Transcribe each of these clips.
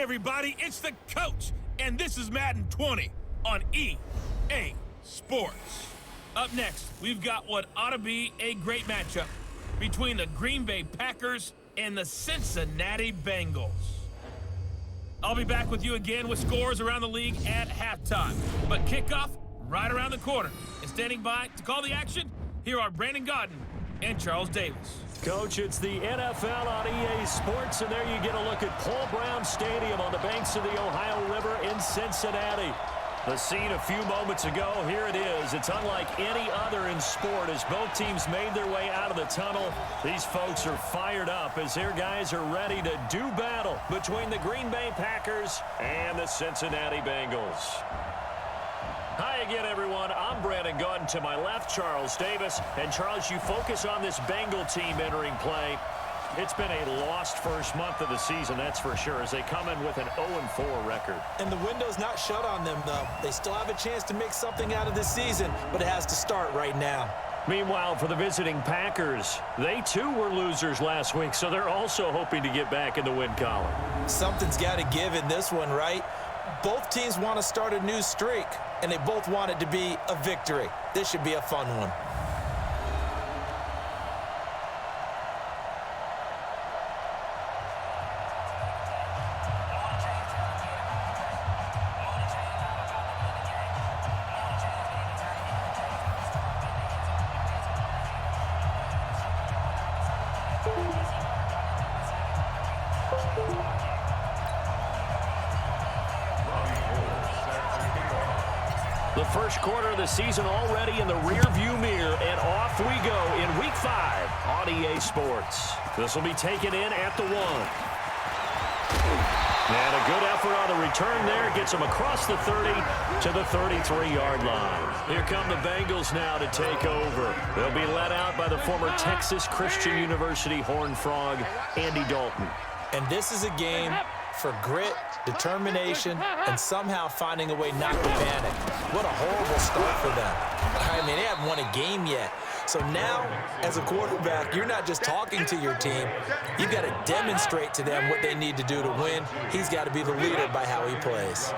everybody, it's the coach, and this is Madden 20 on EA Sports. Up next, we've got what ought to be a great matchup between the Green Bay Packers and the Cincinnati Bengals. I'll be back with you again with scores around the league at halftime, but kickoff right around the corner. And standing by to call the action, here are Brandon Godden and Charles Davis. Coach, it's the NFL on EA Sports, and there you get a look at Paul Brown Stadium on the banks of the Ohio River in Cincinnati. The scene a few moments ago, here it is. It's unlike any other in sport as both teams made their way out of the tunnel. These folks are fired up as their guys are ready to do battle between the Green Bay Packers and the Cincinnati Bengals. Hi again, everyone. I'm Brandon Godden. To my left, Charles Davis. And Charles, you focus on this Bengal team entering play. It's been a lost first month of the season, that's for sure, as they come in with an 0-4 record. And the window's not shut on them, though. They still have a chance to make something out of this season, but it has to start right now. Meanwhile, for the visiting Packers, they too were losers last week, so they're also hoping to get back in the win column. Something's got to give in this one, right? Both teams want to start a new streak, and they both want it to be a victory. This should be a fun one. The first quarter of the season already in the rearview mirror, and off we go in Week 5 on EA Sports. This will be taken in at the 1. And a good effort on the return there. Gets them across the 30 to the 33-yard line. Here come the Bengals now to take over. They'll be led out by the former Texas Christian University Horned Frog, Andy Dalton. And this is a game for grit, determination, and somehow finding a way not to panic. What a horrible start for them. I mean, they haven't won a game yet. So now, as a quarterback, you're not just talking to your team. You've got to demonstrate to them what they need to do to win. He's got to be the leader by how he plays.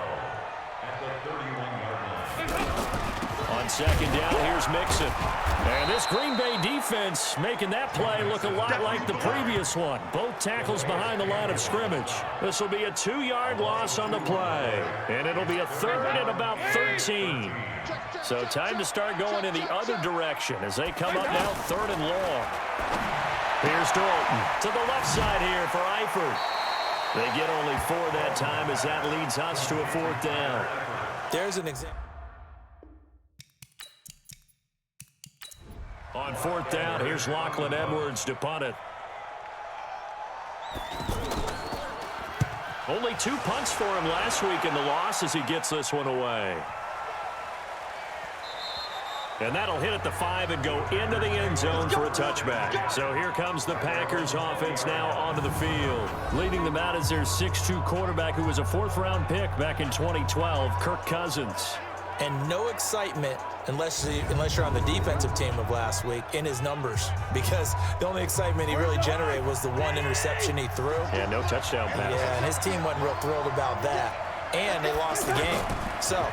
On second down, here's Mixon. And this Green Bay defense making that play look a lot like the previous one. Both tackles behind the line of scrimmage. This will be a 2-yard loss on the play. And it'll be a third and about 13. So time to start going in the other direction as they come up now third and long. Here's Dalton to the left side here for Eifert. They get only 4 that time as that leads us to a 4th down. There's an example. On 4th down, here's Lachlan Edwards to punt it. Only 2 punts for him last week in the loss as he gets this one away. And that'll hit at the 5 and go into the end zone for a touchback. So here comes the Packers offense now onto the field. Leading them out is their 6'2 quarterback who was a 4th-round pick back in 2012, Kirk Cousins. And no excitement unless you're on the defensive team of last week in his numbers, because the only excitement he really generated was the 1 interception he threw. Yeah, no touchdown pass. Yeah, and his team wasn't real thrilled about that. And they lost the game. So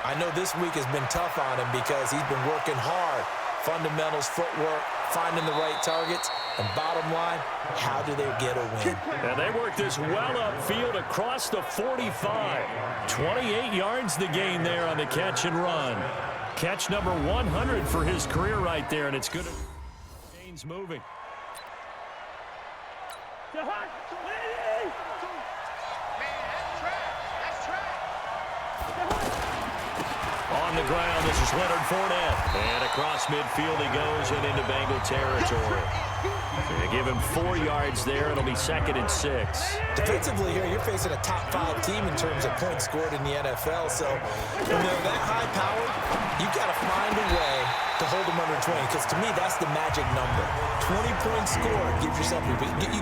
I know this week has been tough on him because he's been working hard. Fundamentals, footwork, finding the right targets. And bottom line, how do they get a win? And they work this well upfield across the 45. 28 yards the gain there on the catch and run. Catch number 100 for his career right there, and it's good. Chains moving. On the ground, this is Leonard Fournette. And across midfield he goes and into Bengal territory. They give him 4 yards there. It'll be 2nd and 6. Defensively here, you're facing a top 5 team in terms of points scored in the NFL. So when they're that high powered, you've got to find a way to hold them under 20. Because to me, that's the magic number. 20 points scored, you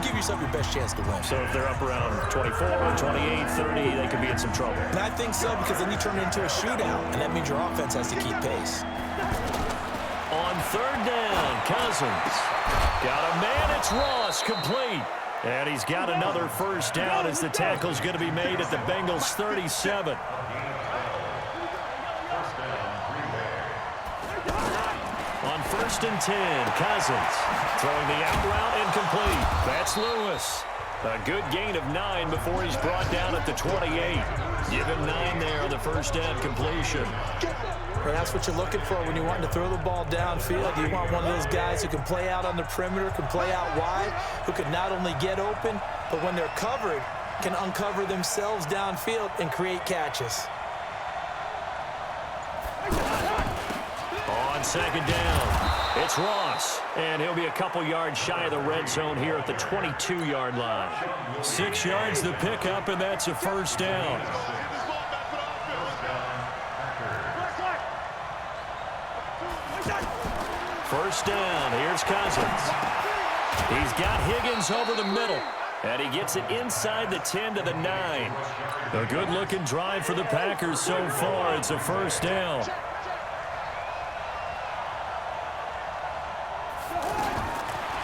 give yourself your best chance to win. So if they're up around 24, 28, 30, they could be in some trouble. And I think so, because then you turn it into a shootout, and that means your offense has to keep pace. On 3rd down, Cousins. Got a man, it's Ross, complete. And he's got another first down as the tackle's going to be made at the Bengals 37. On 1st and 10, Cousins throwing the out route incomplete. That's Lewis. A good gain of 9 before he's brought down at the 28. Give him 9 there on the first down completion. Well, that's what you're looking for when you want to throw the ball downfield. You want one of those guys who can play out on the perimeter, can play out wide, who can not only get open, but when they're covered, can uncover themselves downfield and create catches. On 2nd down, it's Ross, and he'll be a couple yards shy of the red zone here at the 22-yard line. 6 yards the pickup, and that's a first down. First down, here's Cousins. He's got Higgins over the middle, and he gets it inside the 10 to the 9. A good-looking drive for the Packers so far. It's a first down.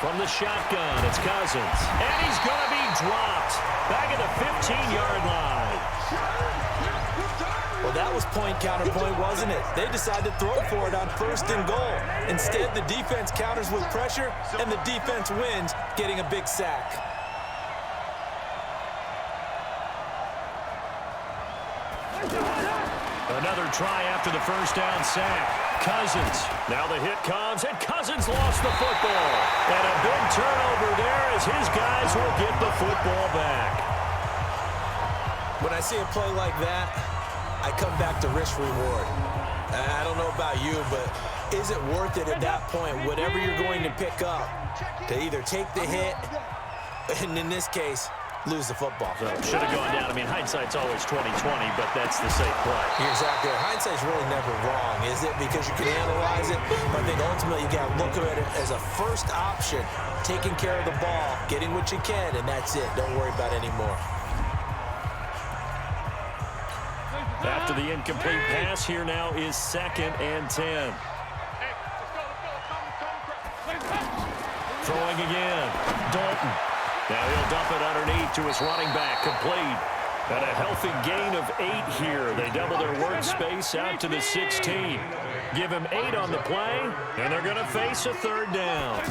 From the shotgun, it's Cousins. And he's going to be dropped back at the 15-yard line. Well, that was point counterpoint, wasn't it? They decided to throw for it on 1st and goal. Instead, the defense counters with pressure, and the defense wins, getting a big sack. Another try after the first down sack. Cousins. Now the hit comes, and Cousins lost the football. And a big turnover there as his guys will get the football back. When I see a play like that, I come back to risk reward. I don't know about you, but is it worth it at that point, whatever you're going to pick up, to either take the hit, and in this case, lose the football? So should have gone down. I mean, hindsight's always 20/20, but that's the safe play. You're exactly right. Hindsight's really never wrong, is it? Because you can analyze it, but I think ultimately you got to look at it as a first option, taking care of the ball, getting what you can, and that's it. Don't worry about it anymore. After the incomplete pass, here now is 2nd and 10. Throwing again. Dalton. Now he'll dump it underneath to his running back, complete. And a healthy gain of 8 here. They double their workspace out to the 16. Give him 8 on the play, and they're going to face a 3rd down.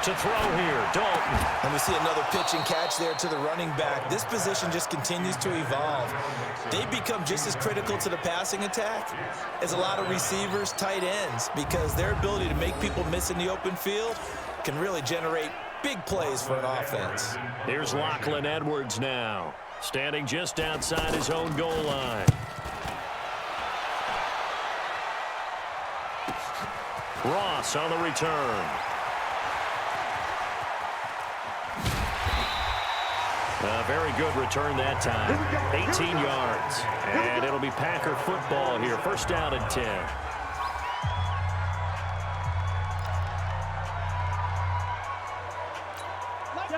To throw here, Dalton. And we see another pitch and catch there to the running back. This position just continues to evolve. They become just as critical to the passing attack as a lot of receivers, tight ends, because their ability to make people miss in the open field can really generate big plays for an offense. Here's Lachlan Edwards now, standing just outside his own goal line. Ross on the return. A very good return that time. 18 yards. And it'll be Packer football here. First down and 10.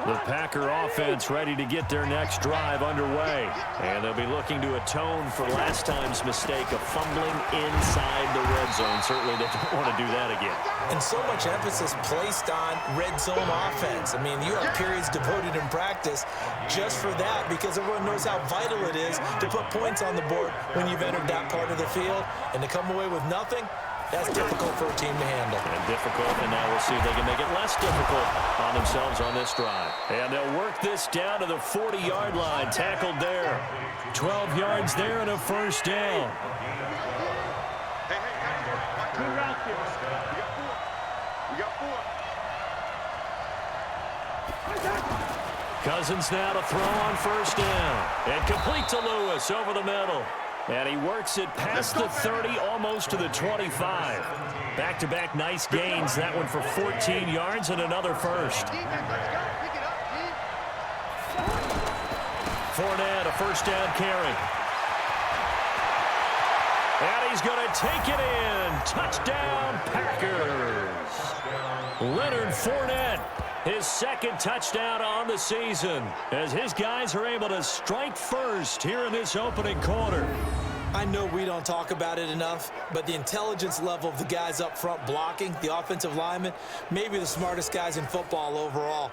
The Packer offense ready to get their next drive underway. And they'll be looking to atone for last time's mistake of fumbling inside the red zone. Certainly they don't want to do that again. And so much emphasis placed on red zone offense. I mean, you have periods devoted in practice just for that, because everyone knows how vital it is to put points on the board when you've entered that part of the field. And to come away with nothing, that's difficult for a team to handle. And difficult, and now we'll see if they can make it less difficult on themselves on this drive. And they'll work this down to the 40-yard line, tackled there. 12 yards there and a first down. Cousins now to throw on first down. And complete to Lewis over the middle. And he works it past the 30, almost to the 25. Back-to-back nice gains. That one for 14 yards and another first. Fournette, a first down carry. And he's going to take it in. Touchdown, Packers. Leonard Fournette, his 2nd touchdown on the season, as his guys are able to strike first here in this opening quarter. I know we don't talk about it enough, but the intelligence level of the guys up front blocking, the offensive linemen, maybe the smartest guys in football overall.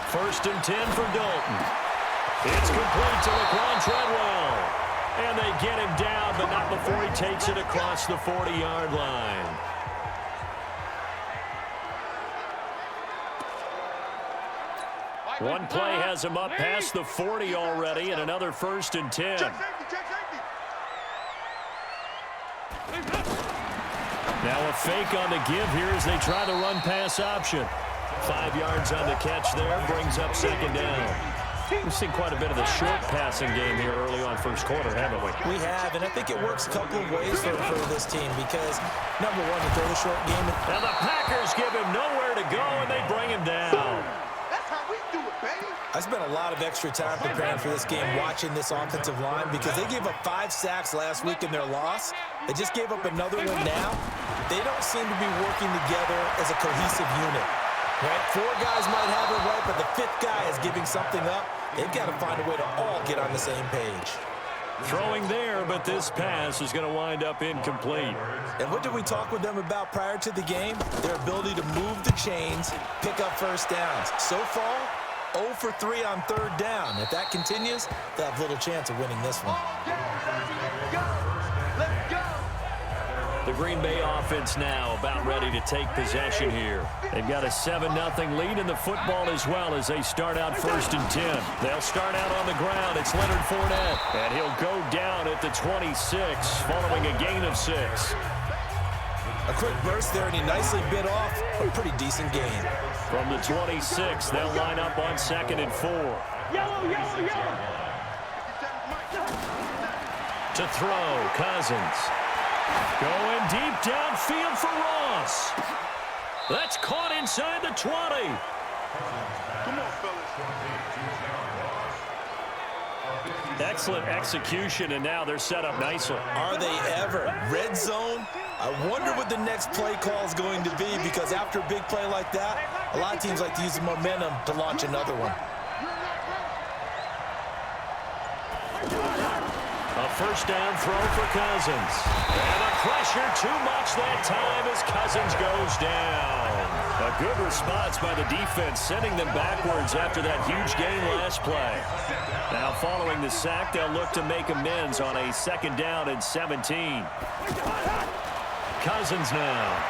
First and 10 for Dalton. It's complete to Laquan Treadwell. And they get him down, but not before he takes it across the 40-yard line. One play has him up past the 40 already, and another first and 10. Now a fake on the give here as they try the run-pass option. 5 yards on the catch there, brings up second down. We've seen quite a bit of the short passing game here early on first quarter, haven't we? We have, and I think it works a couple of ways for this team because, number one, you throw the short game. And the Packers give him nowhere to go, and they bring him down. That's how we do it, baby. I spent a lot of extra time preparing for this game, watching this offensive line, because they gave up 5 sacks last week in their loss. They just gave up another one now. They don't seem to be working together as a cohesive unit. Right? 4 guys might have it right, but the 5th guy is giving something up. They've got to find a way to all get on the same page. Throwing there, but this pass is going to wind up incomplete. And what did we talk with them about prior to the game? Their ability to move the chains, pick up first downs. So far, 0 for 3 on 3rd down. If that continues, they'll have little chance of winning this one. The Green Bay offense now about ready to take possession here. They've got a 7-0 lead in the football as well as they start out first and 10. They'll start out on the ground. It's Leonard Fournette, and he'll go down at the 26 following a gain of 6. A quick burst there, and he nicely bit off a pretty decent gain. From the 26, they'll line up on 2nd and 4. To throw, Cousins. Going deep downfield for Ross. That's caught inside the 20. Come on, fellas. Excellent execution, and now they're set up nicely. Are they ever? Red zone? I wonder what the next play call is going to be, because after a big play like that, a lot of teams like to use the momentum to launch another one. A first down throw for Cousins. And the pressure too much that time as Cousins goes down. A good response by the defense, sending them backwards after that huge gain last play. Now following the sack, they'll look to make amends on a 2nd down and 17. Cousins now.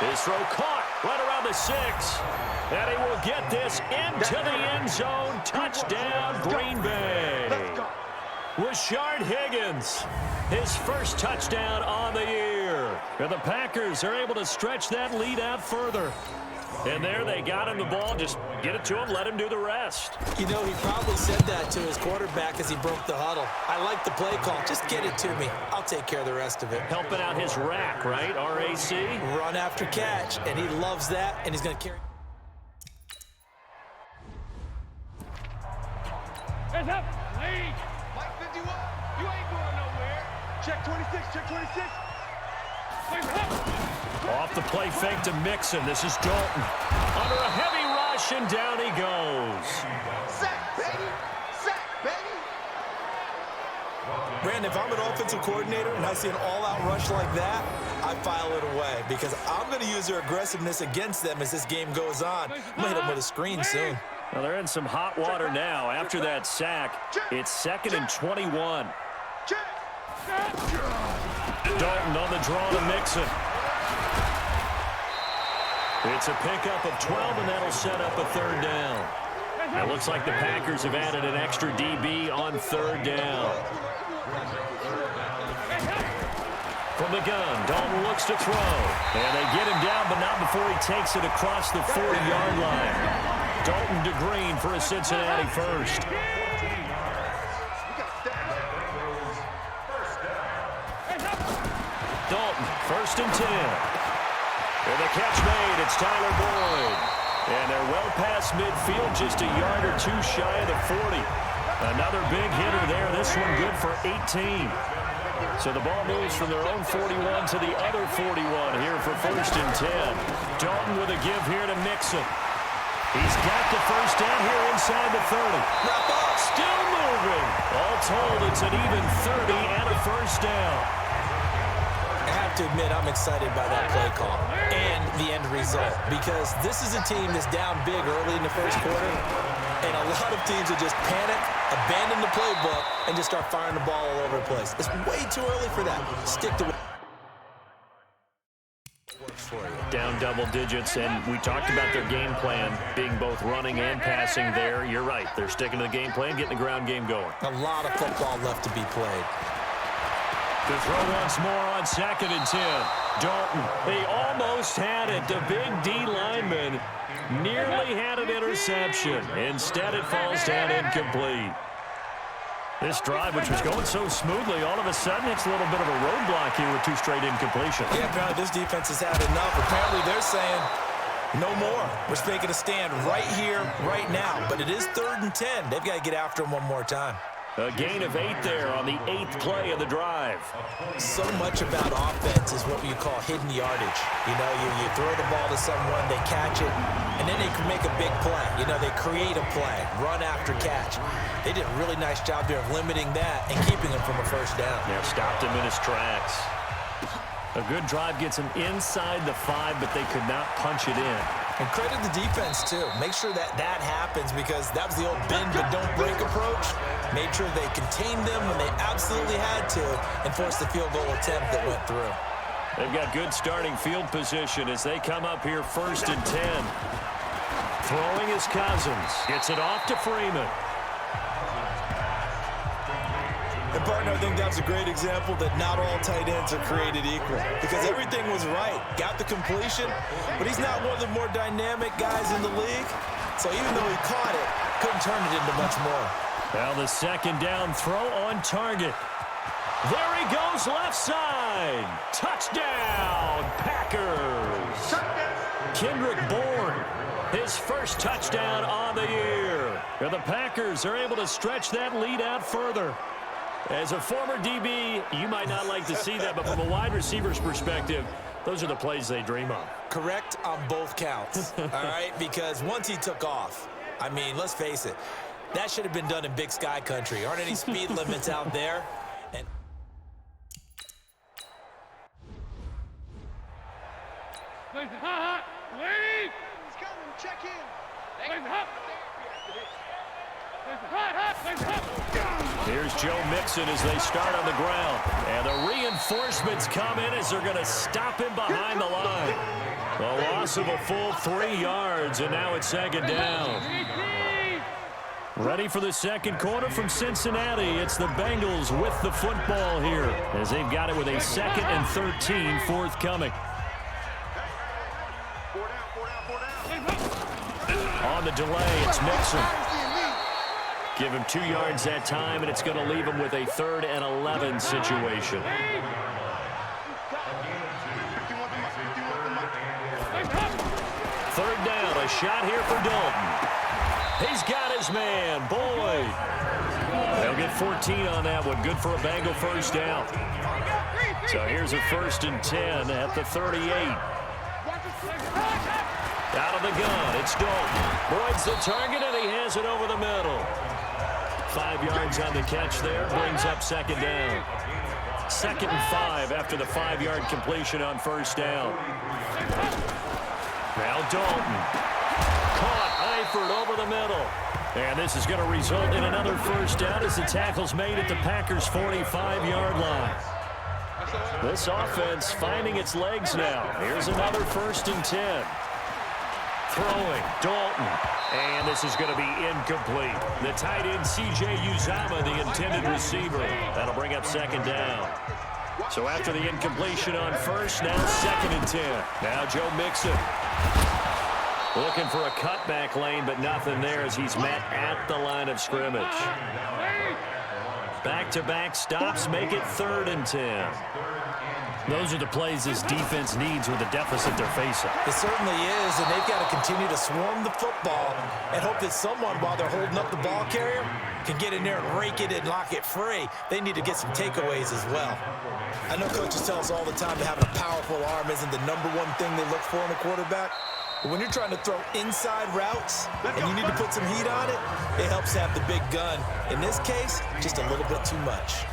His throw caught right around the 6. And he will get this into the end zone. Touchdown, Green Bay. Rashard Higgins, his first touchdown on the year. And the Packers are able to stretch that lead out further. And there they got him the ball. Just get it to him, let him do the rest. You know, he probably said that to his quarterback as he broke the huddle. I like the play call. Just get it to me. I'll take care of the rest of it. Helping out his rack, right? R-A-C? Run after catch, and he loves that, and he's going to carry. Hands up, lead. Mike 51, you ain't going nowhere. Check 26, check 26. Off the play fake to Mixon. This is Dalton. Under a heavy rush, and down he goes. Sack, baby. Sack, baby. Brandon, if I'm an offensive coordinator and I see an all-out rush like that, I file it away because I'm going to use their aggressiveness against them as this game goes on. I'm going to hit them with a screen soon. Well, they're in some hot water now. After that sack, it's 2nd and 21. Dalton on the draw to Mixon. It's a pickup of 12, and that'll set up a 3rd down. It looks like the Packers have added an extra DB on 3rd down. From the gun, Dalton looks to throw. And they get him down, but not before he takes it across the 40-yard line. Dalton to Green for a Cincinnati first. Dalton, 1st and 10. And the catch made, it's Tyler Boyd. And they're well past midfield, just a yard or 2 shy of the 40. Another big hitter there, this one good for 18. So the ball moves from their own 41 to the other 41 here for 1st and 10. Dalton with a give here to Mixon. He's got the first down here inside the 30. Wrap up. Still moving. All told, it's an even 30 and a first down. I have to admit, I'm excited by that play call and the end result because this is a team that's down big early in the first quarter, and a lot of teams will just panic, abandon the playbook, and just start firing the ball all over the place. It's way too early for that. Stick to it. Down double digits, and we talked about their game plan being both running and passing there. You're right. They're sticking to the game plan, getting the ground game going. A lot of football left to be played. To throw once more on 2nd and 10. Dalton, they almost had it. The big D lineman nearly had an interception. Instead, it falls down incomplete. This drive, which was going so smoothly, all of a sudden it's a little bit of a roadblock here with 2 straight incompletions. Yeah, apparently this defense has had enough. Apparently they're saying, no more. We're making a stand right here, right now. But it is 3rd and 10. They've got to get after him one more time. A gain of 8 there on the 8th play of the drive. So much about offense is what you call hidden yardage. You know, you throw the ball to someone, they catch it, and then they can make a big play. You know, they create a play, run after catch. They did a really nice job there of limiting that and keeping him from a first down. Yeah, stopped him in his tracks. A good drive gets him inside the 5, but they could not punch it in. And credit the defense, too. Make sure that happens because that was the old bend but don't break approach. Made sure they contained them when they absolutely had to and forced the field goal attempt that went through. They've got good starting field position as they come up here 1st and 10. Throwing is Cousins. Gets it off to Freeman. And, partner, I think that was a great example that not all tight ends are created equal because everything was right. Got the completion, but he's not one of the more dynamic guys in the league. So even though he caught it, couldn't turn it into much more. Well, the 2nd down throw on target. There he goes left side. Touchdown, Packers. Kendrick Bourne, his first touchdown on the year. And the Packers are able to stretch that lead out further. As a former DB, you might not like to see that, but from a wide receiver's perspective, those are the plays they dream of. Correct on both counts, all right? Because once he took off, I mean, let's face it, that should have been done in Big Sky Country. Aren't any speed limits out there? And He's coming. Check in. Here's Joe Mixon as they start on the ground. And the reinforcements come in as they're going to stop him behind the line. A loss of a full 3 yards, and now it's 2nd down. Ready for the 2nd quarter from Cincinnati. It's the Bengals with the football here as they've got it with a 2nd and 13 forthcoming. On the delay, it's Mixon. Give him 2 yards that time, and it's going to leave him with a 3rd and 11 situation. 3rd down, a shot here for Dalton. He's got his man, Boyd. They'll get 14 on that one. Good for a Bengal first down. So here's a 1st and 10 at the 38. Out of the gun, it's Dalton. Boyd's the target, and he has it over the middle. 5 yards on the catch there, brings up 2nd down. 2nd and 5 after the 5-yard completion on 1st down. Now Dalton. Caught Eifert over the middle. And this is going to result in another first down as the tackle's made at the Packers' 45-yard line. This offense finding its legs now. Here's another 1st and 10. Throwing, Dalton. And this is going to be incomplete. The tight end, C.J. Uzama, the intended receiver. That'll bring up 2nd down. So after the incompletion on 1st, now 2nd and 10. Now Joe Mixon. Looking for a cutback lane, but nothing there as he's met at the line of scrimmage. Back-to-back stops make it 3rd and 10. Those are the plays this defense needs with the deficit they're facing. It certainly is, and they've got to continue to swarm the football and hope that someone, while they're holding up the ball carrier, can get in there and rake it and lock it free. They need to get some takeaways as well. I know coaches tell us all the time that having a powerful arm isn't the #1 thing they look for in a quarterback, When you're trying to throw inside routes and you need to put some heat on it, it helps have the big gun. In this case, just a little bit too much.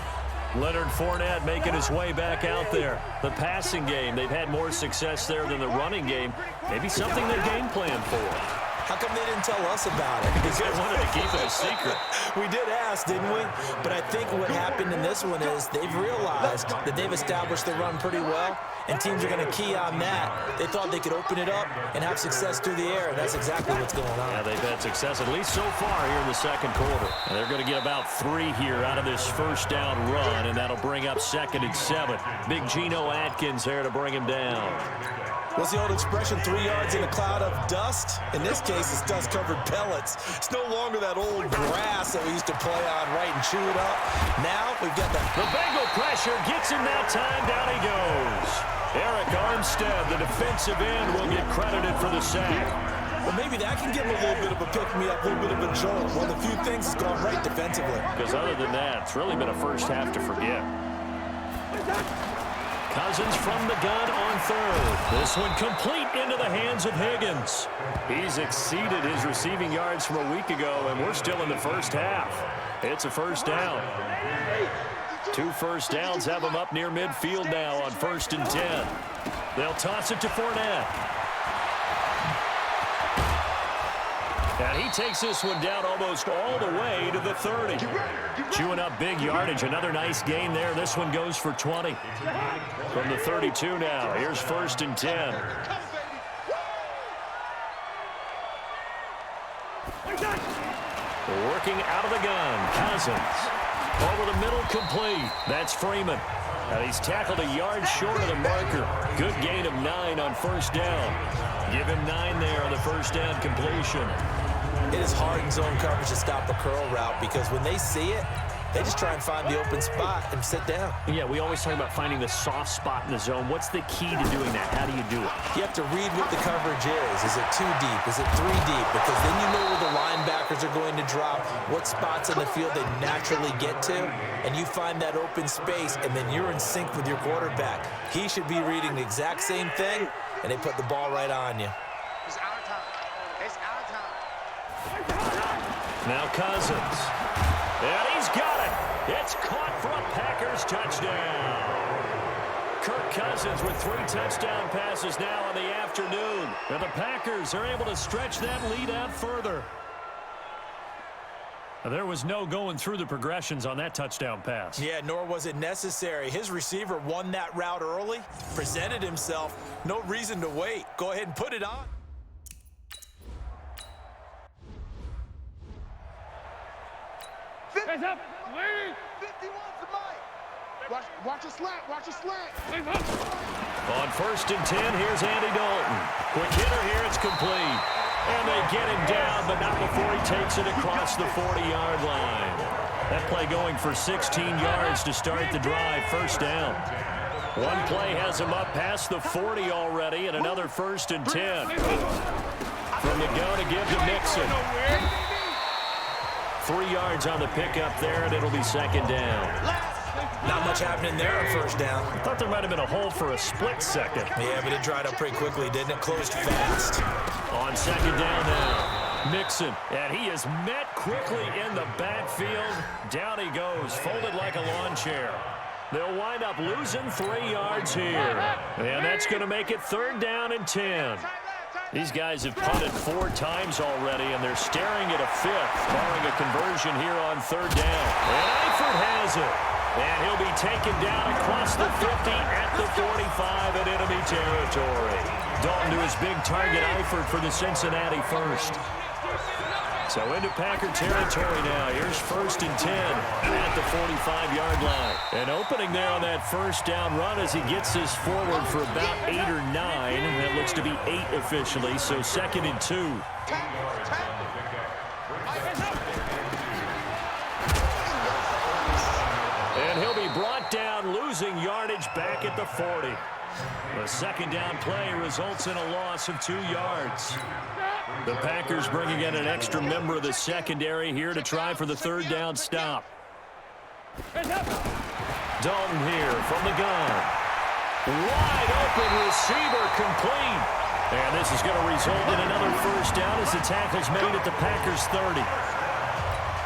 Leonard Fournette making his way back out there. The passing game, they've had more success there than the running game. Maybe something they game plan for. How come they didn't tell us about it? Because they wanted to keep it a secret. We did ask, didn't we? But I think what happened in this one is they've realized that they've established the run pretty well, and teams are going to key on that. They thought they could open it up and have success through the air, and that's exactly what's going on. Yeah, they've had success, at least so far here in the second quarter. And they're going to get about 3 here out of this first down run, and that'll bring up 2nd and 7. Big Geno Atkins there to bring him down. What's the old expression, 3 yards in a cloud of dust? In this case, it's dust-covered pellets. It's no longer that old grass that we used to play on, right, and chew it up. Now we've got the Bengal pressure gets him that time. Down he goes. Eric Armstead, the defensive end, will get credited for the sack. Well, maybe that can give him a little bit of a pick-me-up, a little bit of a jolt. Well, the few things has gone right defensively. Because other than that, it's really been a first half to forget. Cousins from the gun on 3rd. This one complete into the hands of Higgins. He's exceeded his receiving yards from a week ago, and we're still in the first half. It's a first down. 2 first downs have him up near midfield now on 1st and 10. They'll toss it to Fournette. And he takes this one down almost all the way to the 30. Chewing up big yardage. Another nice gain there. This one goes for 20. From the 32 now. Here's 1st and 10. Working out of the gun. Cousins. Over the middle, complete. That's Freeman. And he's tackled a yard short of the marker. Good gain of 9 on 1st down. Give him 9 there on the 1st down completion. It is hard in zone coverage to stop a curl route because when they see it, they just try and find the open spot and sit down. Yeah, we always talk about finding the soft spot in the zone. What's the key to doing that? How do you do it? You have to read what the coverage is. Is it 2 deep? Is it 3 deep? Because then you know where the linebackers are going to drop, what spots in the field they naturally get to, and you find that open space, and then you're in sync with your quarterback. He should be reading the exact same thing, and they put the ball right on you. It's our time. It's our time. Now Cousins. And he's got it. It's caught for a Packers touchdown. Kirk Cousins with 3 touchdown passes now in the afternoon. And the Packers are able to stretch that lead out further. There was no going through the progressions on that touchdown pass. Yeah, nor was it necessary. His receiver won that route early, presented himself. No reason to wait. Go ahead and put it on. Hands up. 51 to Mike. Watch a slant. Watch a slant. On 1st and 10, here's Andy Dalton. Quick hitter here. It's complete. And they get him down, but not before he takes it across the 40-yard line. That play going for 16 yards to start the drive. 1st down. One play has him up past the 40 already, and another 1st and 10. From the go to give to Mixon. 3 yards on the pickup there, and it'll be 2nd down. Not much happening there on 1st down. I thought there might have been a hole for a split second. Yeah, but it dried up pretty quickly, didn't it? Closed fast. On 2nd down now, Mixon. And he is met quickly in the backfield. Down he goes, folded like a lawn chair. They'll wind up losing 3 yards here. And that's going to make it 3rd down and 10. These guys have punted 4 times already, and they're staring at a 5th, barring a conversion here on 3rd down. And Eifert has it. And he'll be taken down across the 50 at the 45 in enemy territory. Dalton to his big target, Eifert, for the Cincinnati first. So into Packer territory now. Here's 1st and 10 at the 45-yard line. And opening there on that 1st down run as he gets this forward for about 8 or 9. That looks to be 8 officially, so 2nd and 2. And he'll be brought down, losing yardage back at the 40. The 2nd down play results in a loss of 2 yards. The Packers bringing in an extra member of the secondary here to try for the 3rd down stop. Dalton here from the gun. Wide open receiver complete. And this is going to result in another first down as the tackle's made at the Packers' 30.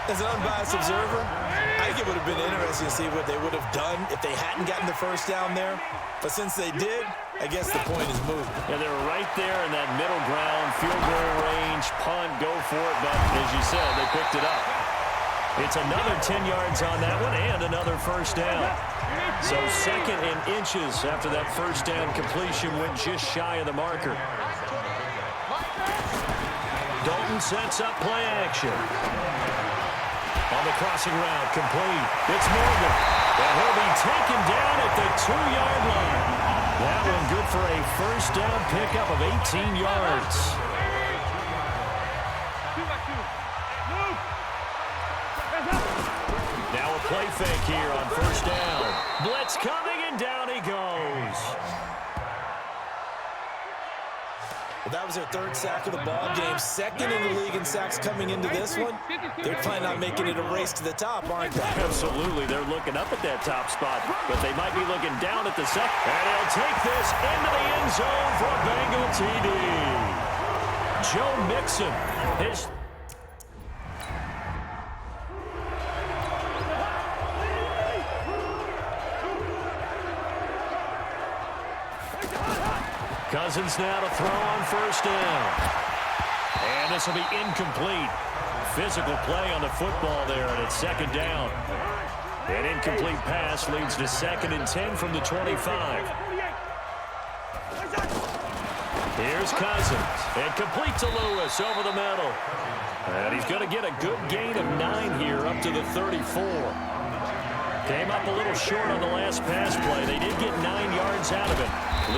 As an unbiased observer, I think it would have been interesting to see what they would have done if they hadn't gotten the first down there. But since they did, I guess the point is moved. Yeah, they were right there in that middle ground, field goal range, punt, go for it. But as you said, they picked it up. It's another 10 yards on that one and another first down. So second and inches after that first down completion went just shy of the marker. Dalton sets up play action. On the crossing route, complete. It's Morgan. And he'll be taken down at the 2-yard line. That one good for a first down pickup of 18 yards. Now a play fake here on first down. Blitz coming, and down he goes. Well, that was their third sack of the ball game. Second in the league in sacks coming into this one. They're planning on making it a race to the top, aren't they? Absolutely. They're looking up at that top spot, but they might be looking down at the second. And he'll take this into the end zone for a Bengal TD. Joe Mixon. Cousins now to throw on first down. And this will be incomplete. Physical play on the football there, and it's second down. An incomplete pass leads to 2nd and 10 from the 25. Here's Cousins. And complete to Lewis over the middle. And he's going to get a good gain of 9 here up to the 34. Came up a little short on the last pass play. They did get 9 yards out of it,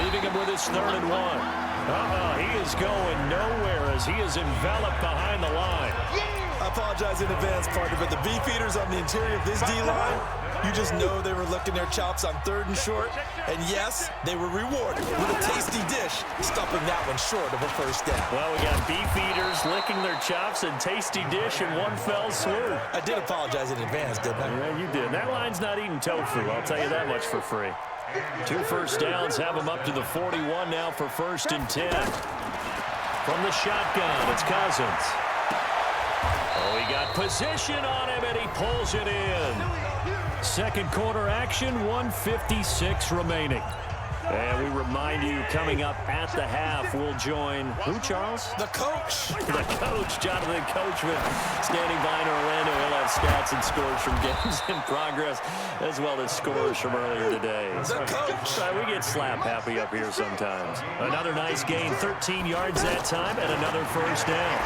leaving him with his 3rd and 1. He is going nowhere as he is enveloped behind the line. I apologize in advance, partner, but the beefeaters on the interior of this D-line, you just know they were licking their chops on 3rd and short. And yes, they were rewarded with a tasty dish, stopping that one short of a first down. Well, we got beefeaters licking their chops and tasty dish in one fell swoop. I did apologize in advance, didn't I? Yeah, you did. That line's not eating tofu, I'll tell you that much for free. 2 first downs have them up to the 41 now for 1st and 10. From the shotgun, it's Cousins. Oh, he got position on him, and he pulls it in. Second quarter action, 1:56 remaining. And we remind you, coming up at the half, we'll join who, Charles? The coach. The coach, Jonathan Coachman, standing by in Orlando. He'll have stats and scores from games in progress, as well as scores from earlier today. The coach. We get slap happy up here sometimes. Another nice gain, 13 yards that time, and another first down.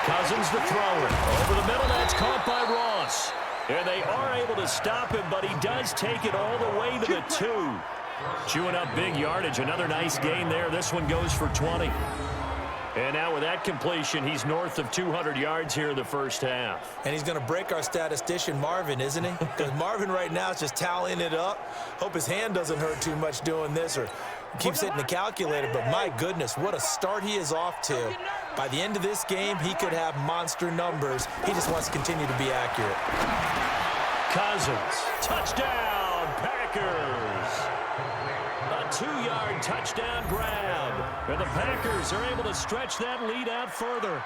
Cousins the thrower. Over the middle, that's caught by Ross. And they are able to stop him, but he does take it all the way to the 2. Chewing up big yardage. Another nice gain there. This one goes for 20. And now with that completion, he's north of 200 yards here in the first half. And he's going to break our statistician, Marvin, isn't he? Because Marvin right now is just tallying it up. Hope his hand doesn't hurt too much doing this or keeps hitting the calculator. But my goodness, what a start he is off to. By the end of this game, he could have monster numbers. He just wants to continue to be accurate. Cousins, touchdown, Packers. A 2-yard touchdown grab. And the Packers are able to stretch that lead out further.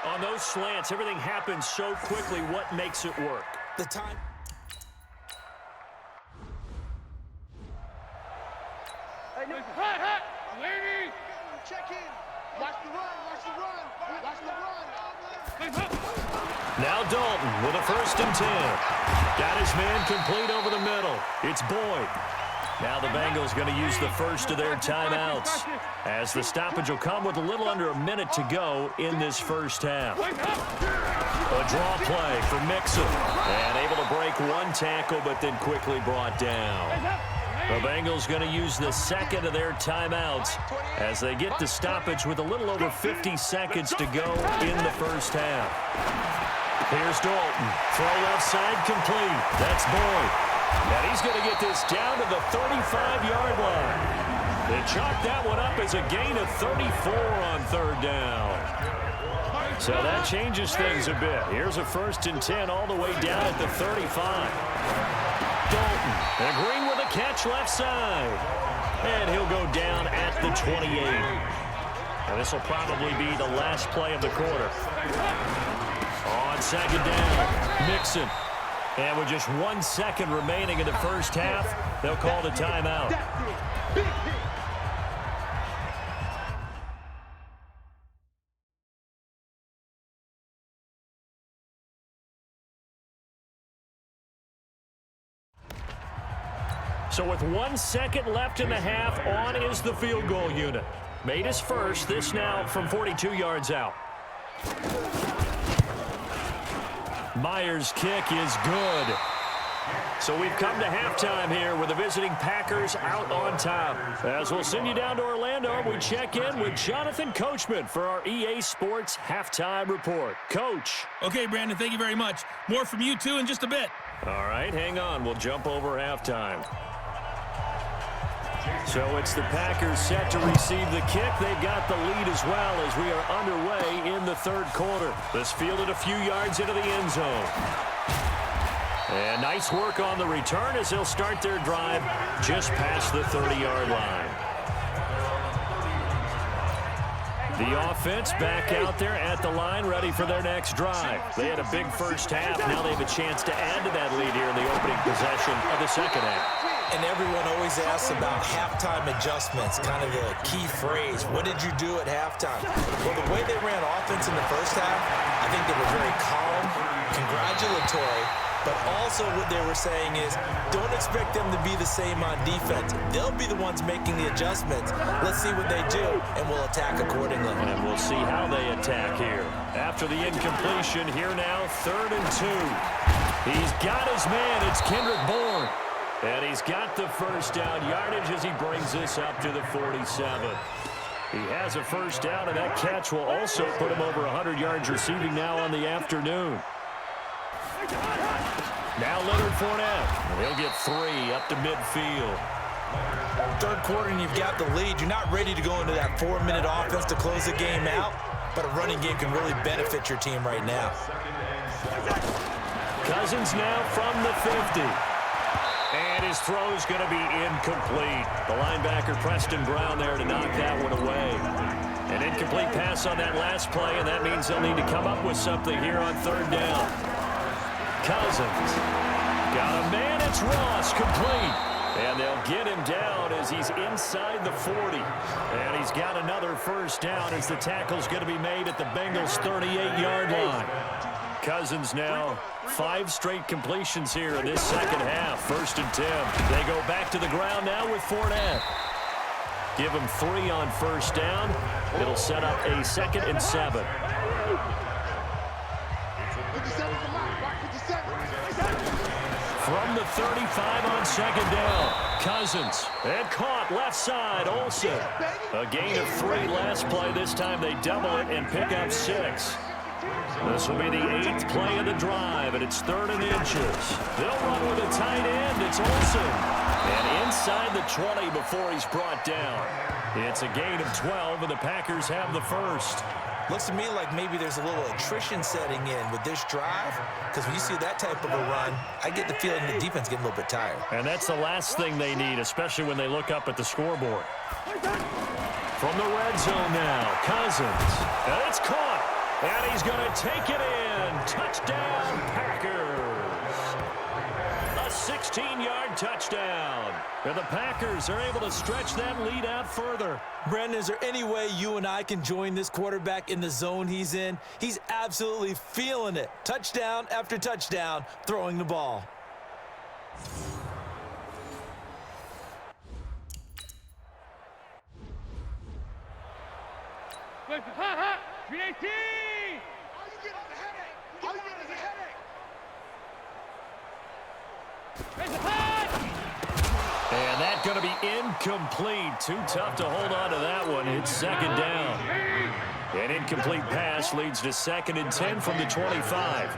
On those slants, everything happens so quickly. What makes it work? The time. Hey, lady! Check in. Watch the run, watch the run, watch the run. Now Dalton with a 1st and 10. Got his man complete over the middle. It's Boyd. Now the Bengals going to use the first of their timeouts, as the stoppage will come with a little under a minute to go in this first half. A draw play for Mixon, and able to break one tackle, but then quickly brought down. The Bengals going to use the second of their timeouts as they get the stoppage with a little over 50 seconds to go in the first half. Here's Dalton. Throw left side complete. That's Boyd. And he's going to get this down to the 35-yard line. They chalk that one up as a gain of 34 on 3rd down. So that changes things a bit. Here's a 1st and 10 all the way down at the 35. Dalton agreeing with a catch left side. And he'll go down at the 28. And this will probably be the last play of the quarter. On second down, Mixon. And with just 1 second remaining in the first half, they'll call the timeout. So with 1 second left in the half, on is the field goal unit. Made his first, this now from 42 yards out. Myers' kick is good. So we've come to halftime here with the visiting Packers out on top. As we'll send you down to Orlando, we check in with Jonathan Coachman for our EA Sports Halftime Report. Coach. Okay, Brandon, thank you very much. More from you, too, in just a bit. All right, hang on. We'll jump over halftime. So it's the Packers set to receive the kick. They've got the lead as well as we are underway in the third quarter. This fielded a few yards into the end zone. And nice work on the return as they'll start their drive just past the 30-yard line. The offense back out there at the line, ready for their next drive. They had a big first half. Now they have a chance to add to that lead here in the opening possession of the second half. And everyone always asks about halftime adjustments, kind of the key phrase. What did you do at halftime? Well, the way they ran offense in the first half, I think they were very calm, congratulatory, but also what they were saying is don't expect them to be the same on defense. They'll be the ones making the adjustments. Let's see what they do, and we'll attack accordingly. And we'll see how they attack here. After the incompletion, here now, 3rd and 2. He's got his man. It's Kendrick Bourne. And he's got the first down yardage as he brings this up to the 47. He has a first down, and that catch will also put him over 100 yards receiving now on the afternoon. Now Leonard Fournette. He'll get 3 up to midfield. Third quarter, and you've got the lead. You're not ready to go into that 4-minute offense to close the game out, but a running game can really benefit your team right now. Cousins now from the 50. And his throw's going to be incomplete. The linebacker, Preston Brown, there to knock that one away. An incomplete pass on that last play, and that means they'll need to come up with something here on 3rd down. Cousins. Got a man, it's Ross, complete. And they'll get him down as he's inside the 40. And he's got another first down as the tackle's going to be made at the Bengals' 38-yard line. Cousins now 5 straight completions here in this second half. 1st and 10. They go back to the ground now with Fournette. Give him 3 on first down. It'll set up a 2nd and 7. From the 35 on 2nd down. Cousins. And caught left side. Olsen. A gain of 3 last play. This time they double it and pick up 6. This will be the 8th play of the drive, and it's 3rd and inches. They'll run with a tight end. It's Olsen. And inside the 20 before he's brought down. It's a gain of 12, and the Packers have the first. Looks to me like maybe there's a little attrition setting in with this drive, because when you see that type of a run, I get the feeling the defense getting a little bit tired. And that's the last thing they need, especially when they look up at the scoreboard. From the red zone now, Cousins. And it's caught. And he's going to take it in. Touchdown, Packers. A 16-yard touchdown. And the Packers are able to stretch that lead out further. Brandon, is there any way you and I can join this quarterback in the zone he's in? He's absolutely feeling it. Touchdown after touchdown, throwing the ball. And that's going to be incomplete. Too tough to hold on to that one. It's 2nd down. An incomplete pass leads to 2nd and 10 from the 25.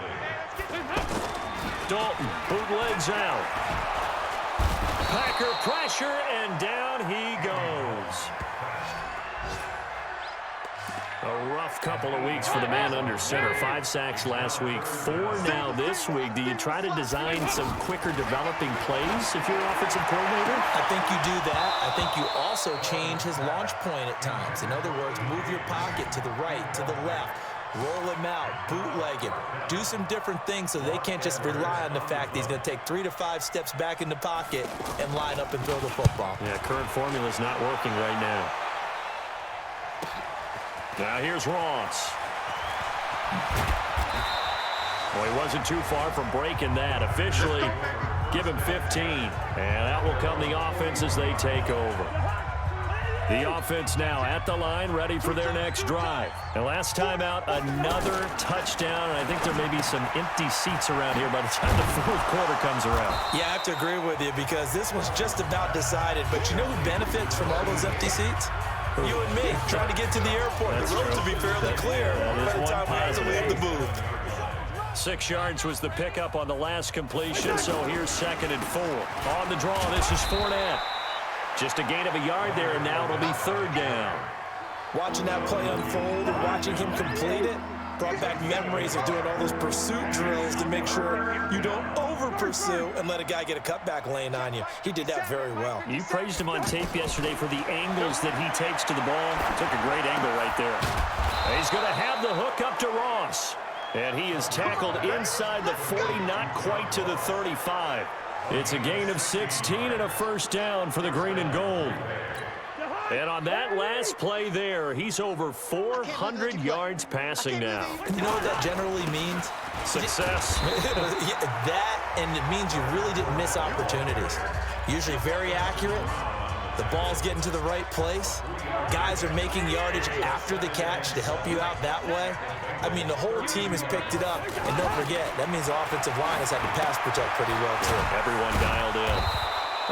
Dalton bootlegs out. Packer pressure, and down he goes. A rough rough couple of weeks for the man under center. 5 sacks last week, 4 now this week. Do you try to design some quicker developing plays if you're an offensive coordinator? I think you do that. I think you also change his launch point at times. In other words, move your pocket to the right, to the left. Roll him out, bootleg him, do some different things so they can't just rely on the fact that he's going to take 3 to 5 steps back in the pocket and line up and throw the football. Yeah, current formula is not working right now. Now here's Ross. Well, he wasn't too far from breaking that. Officially, give him 15. And out will come the offense as they take over. The offense now at the line, ready for their next drive. And last time out, another touchdown. And I think there may be some empty seats around here by the time the fourth quarter comes around. Yeah, I have to agree with you because this one's just about decided. But you know who benefits from all those empty seats? You and me, trying to get to the airport. That's the road to be fairly clear by the time we have to leave the booth. 6 yards was the pickup on the last completion, so here's 2nd and 4. On the draw, this is Fournette. Just a gain of a yard there, and now it'll be 3rd down. Watching that play unfold and watching him complete it brought back memories of doing all those pursuit drills to make sure you don't over-pursue and let a guy get a cutback lane on you. He did that very well. You praised him on tape yesterday for the angles that he takes to the ball. Took a great angle right there. He's going to have the hook up to Ross. And he is tackled inside the 40, not quite to the 35. It's a gain of 16 and a 1st down for the green and gold. And on that last play there, he's over 400 yards passing now. You know what that generally means? Success. That, and it means you really didn't miss opportunities. Usually very accurate. The ball's getting to the right place. Guys are making yardage after the catch to help you out that way. I mean, the whole team has picked it up. And don't forget, that means the offensive line has had to pass protect pretty well, too. Everyone dialed in.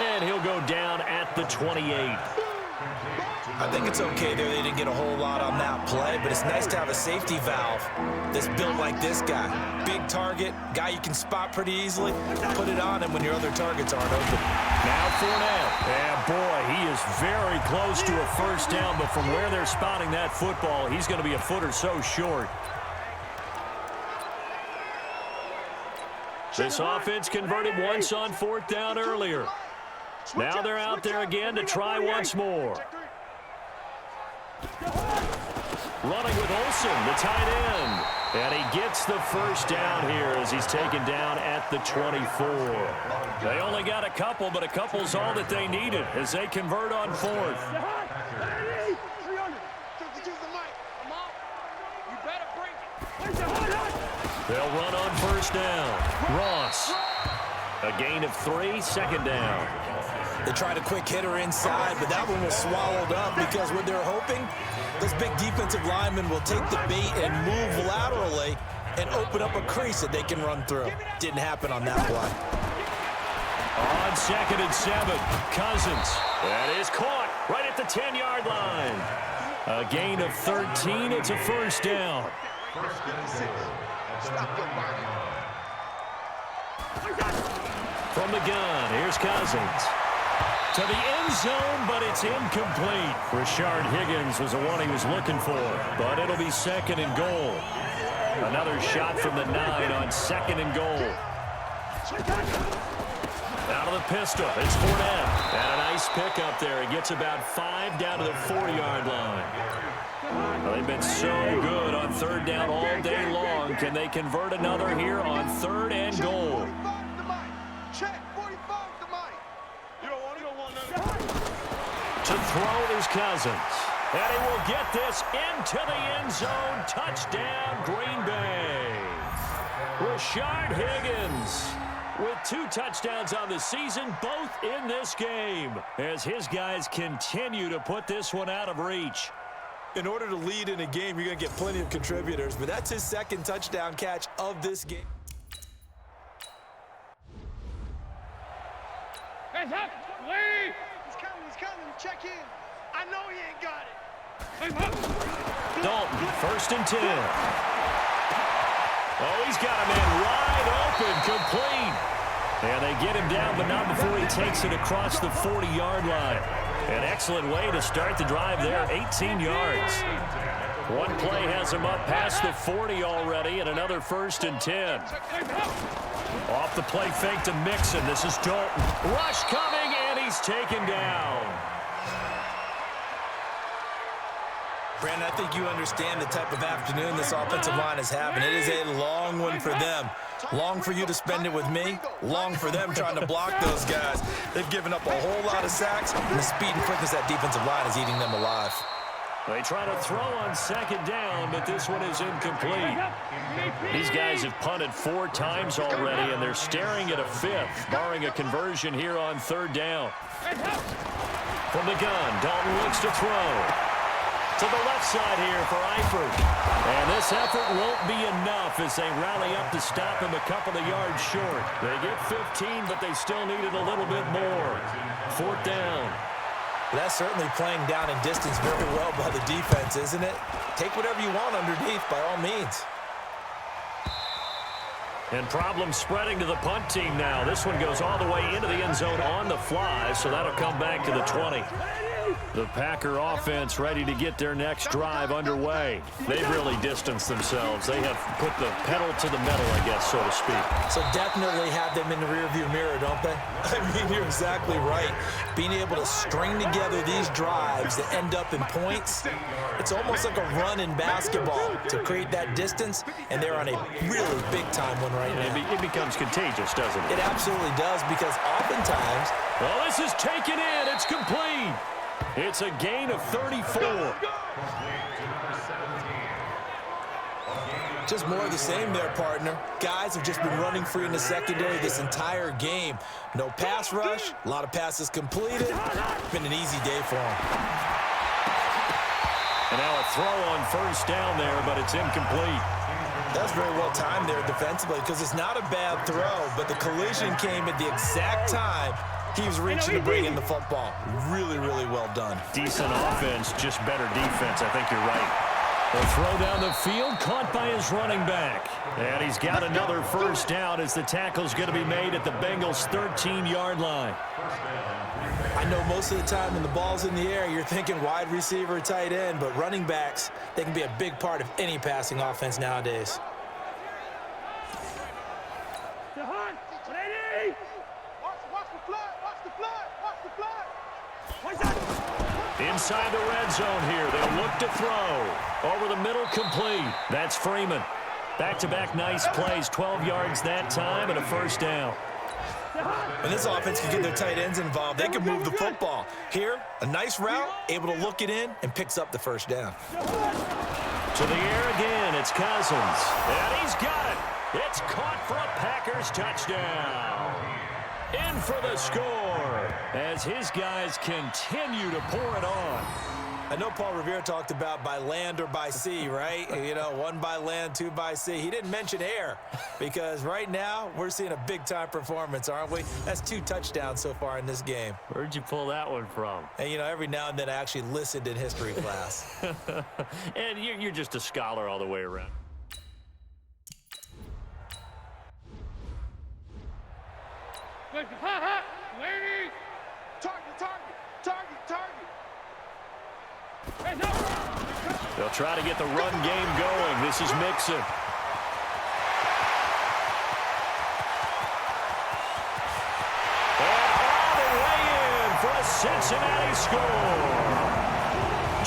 And he'll go down at the 28. I think it's okay there. They didn't get a whole lot on that play, but it's nice to have a safety valve that's built like this guy. Big target, guy you can spot pretty easily. Put it on him when your other targets aren't open. Now Fournette. And boy, he is very close to a 1st down, but from where they're spotting that football, he's going to be a foot or so short. This offense converted once on 4th down earlier. Now they're out there again to try once more. Running with Olsen, the tight end. And he gets the 1st down here as he's taken down at the 24. They only got a couple, but a couple's all that they needed as they convert on 4th. They'll run on 1st down. Ross. A gain of 3, 2nd down. They tried a quick hitter inside, but that one was swallowed up because what they're hoping, those big defensive linemen will take the bait and move laterally and open up a crease that they can run through. Didn't happen on that play. On 2nd and 7, Cousins. That is caught right at the 10-yard line. A gain of 13. It's a 1st down. From the gun, here's Cousins. To the end zone, but it's incomplete. Rashard Higgins was the one he was looking for, but it'll be 2nd and goal. Another shot from the 9 on 2nd and goal. Out of the pistol, it's Fournette. And a nice pickup there. He gets about 5 down to the 40-yard line. Well, they've been so good on 3rd down all day long. Can they convert another here on 3rd and goal? To throw is Cousins. And he will get this into the end zone. Touchdown, Green Bay. Rashard Higgins with 2 touchdowns on the season, both in this game, as his guys continue to put this one out of reach. In order to lead in a game, you're going to get plenty of contributors, but that's his 2nd touchdown catch of this game. He's up, Lee! He's coming, check in. I know he ain't got it. Dalton, 1st and 10. Oh, he's got a man wide open, complete. And they get him down, but not before he takes it across the 40-yard line. An excellent way to start the drive there, 18 yards. One play has him up past the 40 already, and another 1st and 10. Off the play fake to Mixon. This is Dalton. Rush coming, and he's taken down. Brandon, I think you understand the type of afternoon this offensive line is having. It is a long one for them. Long for you to spend it with me. Long for them trying to block those guys. They've given up a whole lot of sacks, and the speed and quickness that defensive line is eating them alive. They try to throw on 2nd down, but this one is incomplete. These guys have punted 4 times already, and they're staring at a 5th, barring a conversion here on 3rd down. From the gun, Dalton looks to throw. To the left side here for Eifert. And this effort won't be enough as they rally up to stop him a couple of yards short. They get 15, but they still needed a little bit more. 4th down. That's certainly playing down in distance very well by the defense, isn't it? Take whatever you want underneath by all means. And problems spreading to the punt team now. This one goes all the way into the end zone on the fly, so that'll come back to the 20. The Packer offense ready to get their next drive underway. They've really distanced themselves. They have put the pedal to the metal, I guess, so to speak. So definitely have them in the rearview mirror, don't they? I mean, you're exactly right. Being able to string together these drives that end up in points, it's almost like a run in basketball to create that distance, and they're on a really big-time one right now. It becomes contagious, doesn't it? It absolutely does, because oftentimes... Well, this is taken in. It's complete. It's a gain of 34. Just more of the same there, partner. Guys have just been running free in the secondary this entire game. No pass rush, a lot of passes completed. Been an easy day for them. And now a throw on 1st down there, but it's incomplete. That's very well timed there defensively, because it's not a bad throw, but the collision came at the exact time he was reaching to bring in the football. Really, really well done. Decent offense, just better defense. I think you're right. The throw down the field, caught by his running back. And he's got another 1st down as the tackle's going to be made at the Bengals' 13-yard line. I know most of the time when the ball's in the air, you're thinking wide receiver, tight end, but running backs, they can be a big part of any passing offense nowadays. Inside the red zone here. They'll look to throw. Over the middle, complete. That's Freeman. Back-to-back nice plays. 12 yards that time and a 1st down. When this offense can get their tight ends involved, they can move the football. Here, a nice route, able to look it in, and picks up the 1st down. To the air again, it's Cousins. And he's got it. It's caught for a Packers touchdown. In for the score as his guys continue to pour it on. I know Paul Revere talked about by land or by sea, right? You know, 1 by land, 2 by sea. He didn't mention air because right now we're seeing a big-time performance, aren't we? That's 2 touchdowns so far in this game. Where'd you pull that one from? And, you know, every now and then I actually listened in history class. And you're just a scholar all the way around. Lady! Target! They'll try to get the run game going. This is Mixon. And all the way in for a Cincinnati score.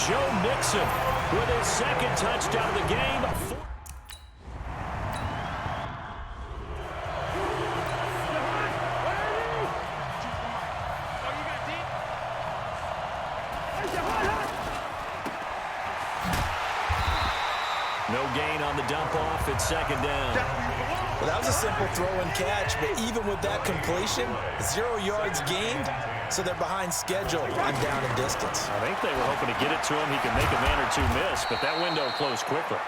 Joe Mixon with his 2nd touchdown of the game. No gain on the dump off. It's 2nd down. Well, that was a simple throw and catch, but even with that completion, 0 yards gained, so they're behind schedule on down and distance. I think they were hoping to get it to him. He could make a man or 2 miss, but that window closed quickly.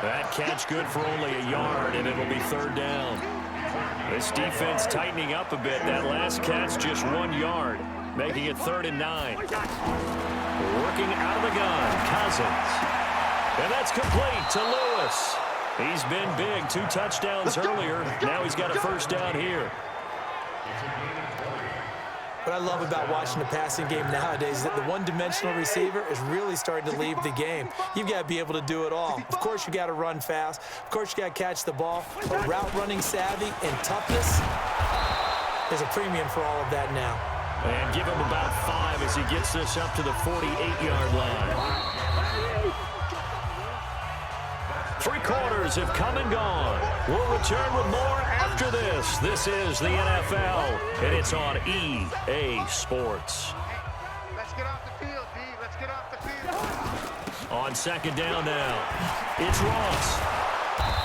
That catch good for only a yard, and it'll be 3rd down. This defense tightening up a bit. That last catch just 1 yard, making it 3rd and 9. Working out of the gun, Cousins. And that's complete to Lewis. He's been big. 2 touchdowns earlier. Now he's got a 1st down here. What I love about watching the passing game nowadays is that the one-dimensional receiver is really starting to leave the game. You've got to be able to do it all. Of course, you got to run fast. Of course, you got to catch the ball. But route running savvy and toughness, there's a premium for all of that now. And give him about 5 as he gets this up to the 48-yard line. 3 quarters have come and gone. We'll return with more after this. This is the NFL, and it's on EA Sports. Let's get off the field, D. Let's get off the field. On second down now, it's Ross.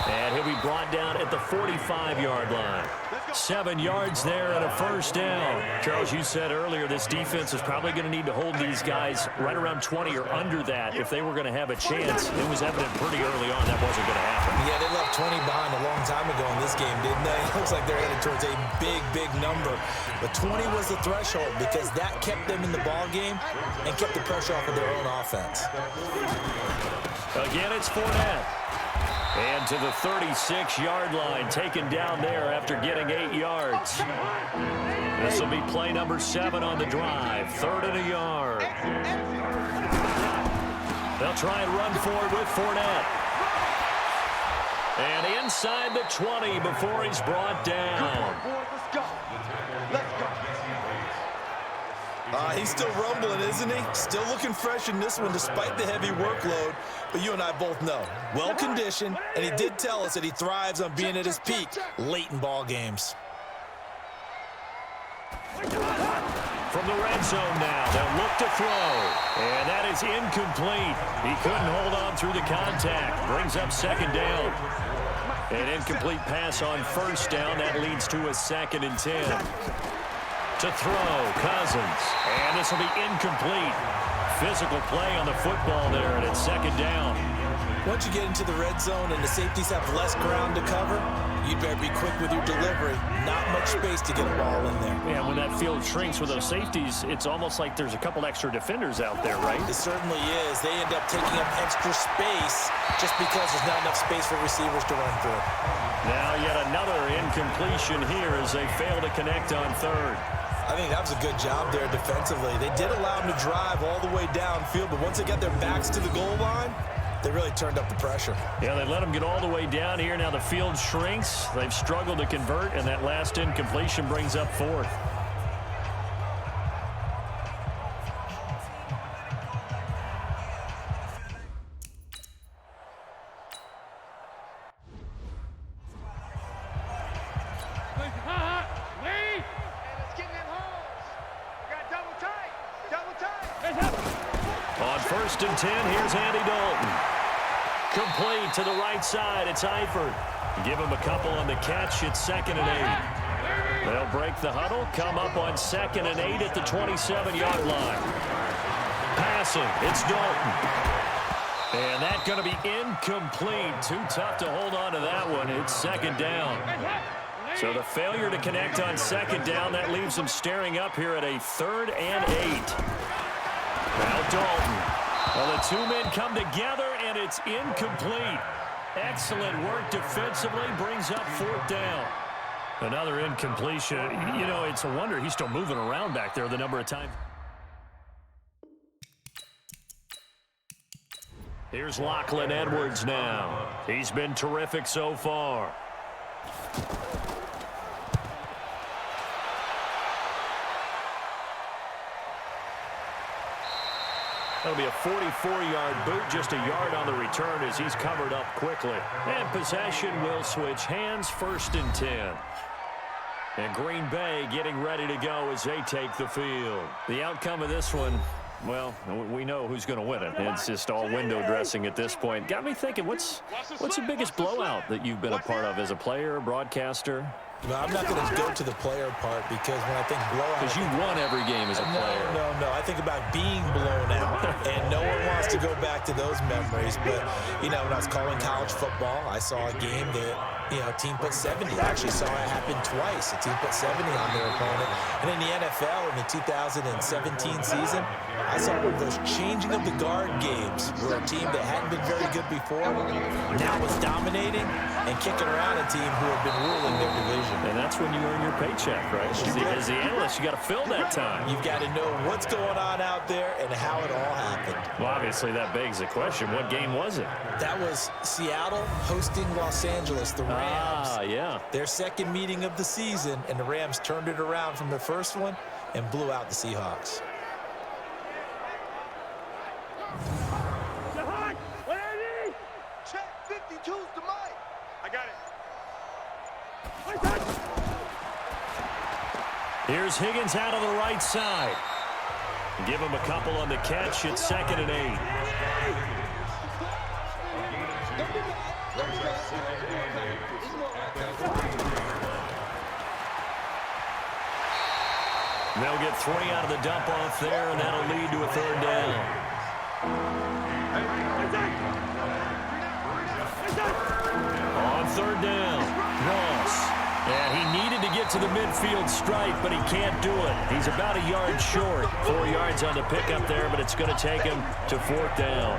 And he'll be brought down at the 45-yard line. 7 yards there and a first down. Charles, you said earlier this defense is probably going to need to hold these guys right around 20 or under that if they were going to have a chance. It was evident pretty early on that wasn't going to happen. Yeah, they left 20 behind a long time ago in this game, didn't they? It looks like they're headed towards a big, big number. But 20 was the threshold because that kept them in the ball game and kept the pressure off of their own offense. Again, it's Fournette. And to the 36-yard line, taken down there after getting 8 yards. This will be play number 7 on the drive. 3rd and a yard. They'll try and run forward with Fournette. And inside the 20 before he's brought down. Let's go. Let's go. He's still rumbling, isn't he? Still looking fresh in this one despite the heavy workload. But you and I both know, well-conditioned, and he did tell us that he thrives on being at his peak late in ball games. From the red zone now, they'll look to throw. And that is incomplete. He couldn't hold on through the contact. Brings up second down. An incomplete pass on first down. That leads to a 2nd and 10. To throw, Cousins. And this will be incomplete. Physical play on the football there, and it's 2nd down. Once you get into the red zone and the safeties have less ground to cover, you'd better be quick with your delivery. Not much space to get a ball in there. Yeah, when that field shrinks with those safeties, it's almost like there's a couple extra defenders out there, right? It certainly is. They end up taking up extra space just because there's not enough space for receivers to run through. Now yet another incompletion here as they fail to connect on 3rd. I think that was a good job there defensively. They did allow them to drive all the way downfield, but once they got their backs to the goal line, they really turned up the pressure. Yeah, they let them get all the way down here. Now the field shrinks. They've struggled to convert, and that last incompletion brings up 4th. On 1st and 10, here's Andy Dalton. Complete to the right side. It's Eifert. Give him a couple on the catch. It's 2nd and 8. They'll break the huddle, come up on 2nd and 8 at the 27-yard line. Passing, it's Dalton. And that's going to be incomplete. Too tough to hold on to that one. It's 2nd down. So the failure to connect on 2nd down, that leaves them staring up here at a 3rd and 8. Now Dalton. Well, the 2 men come together, and it's incomplete. Excellent work defensively, brings up 4th down. Another incompletion. You know, it's a wonder he's still moving around back there the number of times. Here's Lachlan Edwards now. He's been terrific so far. That'll be a 44-yard boot, just a yard on the return as he's covered up quickly. And possession will switch hands, 1st and 10. And Green Bay getting ready to go as they take the field. The outcome of this one, well, we know who's going to win it. It's just all window dressing at this point. Got me thinking, what's the biggest blowout that you've been a part of as a player, broadcaster? No, I'm not going to go to the player part because when I think blowout... Because you won every game as a player. No. I think about being blown out, and no one wants to go back to those memories. But, you know, when I was calling college football, I saw a game that team put 70. I actually saw it happen twice. A team put 70 on their opponent. And in the NFL in the 2017 season, I saw one of those changing of the guard games where a team that hadn't been very good before now was dominating and kicking around a team who had been ruling their division. And that's when you earn your paycheck, right? As the analyst, you got to fill that time. You've got to know what's going on out there and how it all happened. Well, obviously, that begs the question, what game was it? That was Seattle hosting Los Angeles, the Rams. Yeah. Their second meeting of the season, and the Rams turned it around from the first one and blew out the Seahawks. Check 52's to Mike. I got it. Here's Higgins out of the right side. Give him a couple on the catch. It's 2nd and 8. They'll get 3 out of the dump off there, and that'll lead to a 3rd down. On 3rd down, Ross. And he needed to get to the midfield stripe, but he can't do it. He's about a yard short. 4 yards on the pickup there, but it's going to take him to 4th down.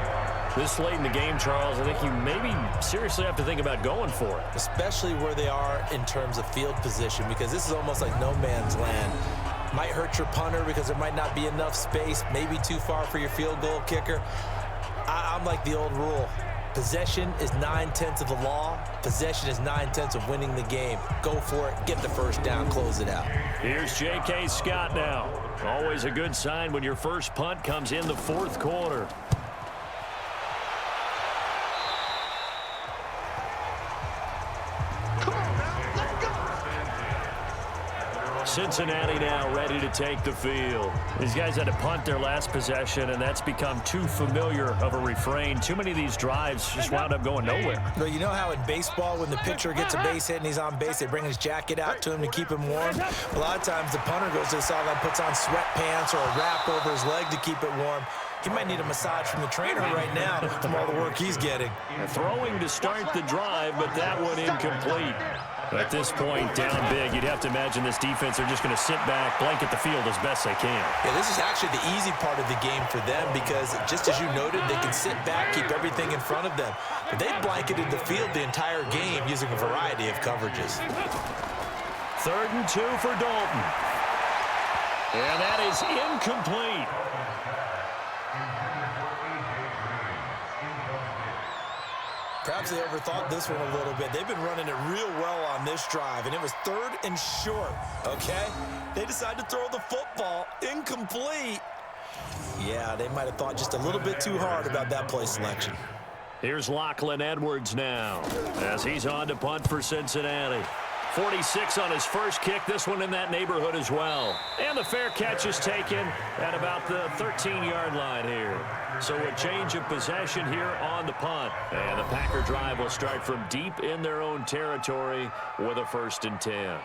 This late in the game, Charles, I think you maybe seriously have to think about going for it. Especially where they are in terms of field position, because this is almost like no man's land. Might hurt your punter because there might not be enough space, maybe too far for your field goal kicker. I'm like the old rule. Possession is 9/10 of the law. Possession is 9/10 of winning the game. Go for it. Get the first down. Close it out. Here's J.K. Scott now. Always a good sign when your first punt comes in the 4th quarter. Cincinnati now ready to take the field. These guys had to punt their last possession, and that's become too familiar of a refrain. Too many of these drives just wound up going nowhere. Well, you know how in baseball, when the pitcher gets a base hit and he's on base, they bring his jacket out to him to keep him warm? A lot of times the punter goes to the sideline, puts on sweatpants or a wrap over his leg to keep it warm. He might need a massage from the trainer right now from all the work he's getting. Throwing to start the drive, but that one incomplete. At this point, down big, you'd have to imagine this defense are just going to sit back, blanket the field as best they can. Yeah, this is actually the easy part of the game for them because, just as you noted, they can sit back, keep everything in front of them. But they blanketed the field the entire game using a variety of coverages. 3rd and 2 for Dalton. And that is incomplete. Perhaps they overthought this one a little bit. They've been running it real well on this drive, and it was 3rd and short, okay? They decided to throw the football incomplete. Yeah, they might have thought just a little bit too hard about that play selection. Here's Lachlan Edwards now as he's on to punt for Cincinnati. 46 on his first kick, this one in that neighborhood as well. And the fair catch is taken at about the 13-yard line here. So a change of possession here on the punt. And the Packer drive will start from deep in their own territory with a 1st and 10.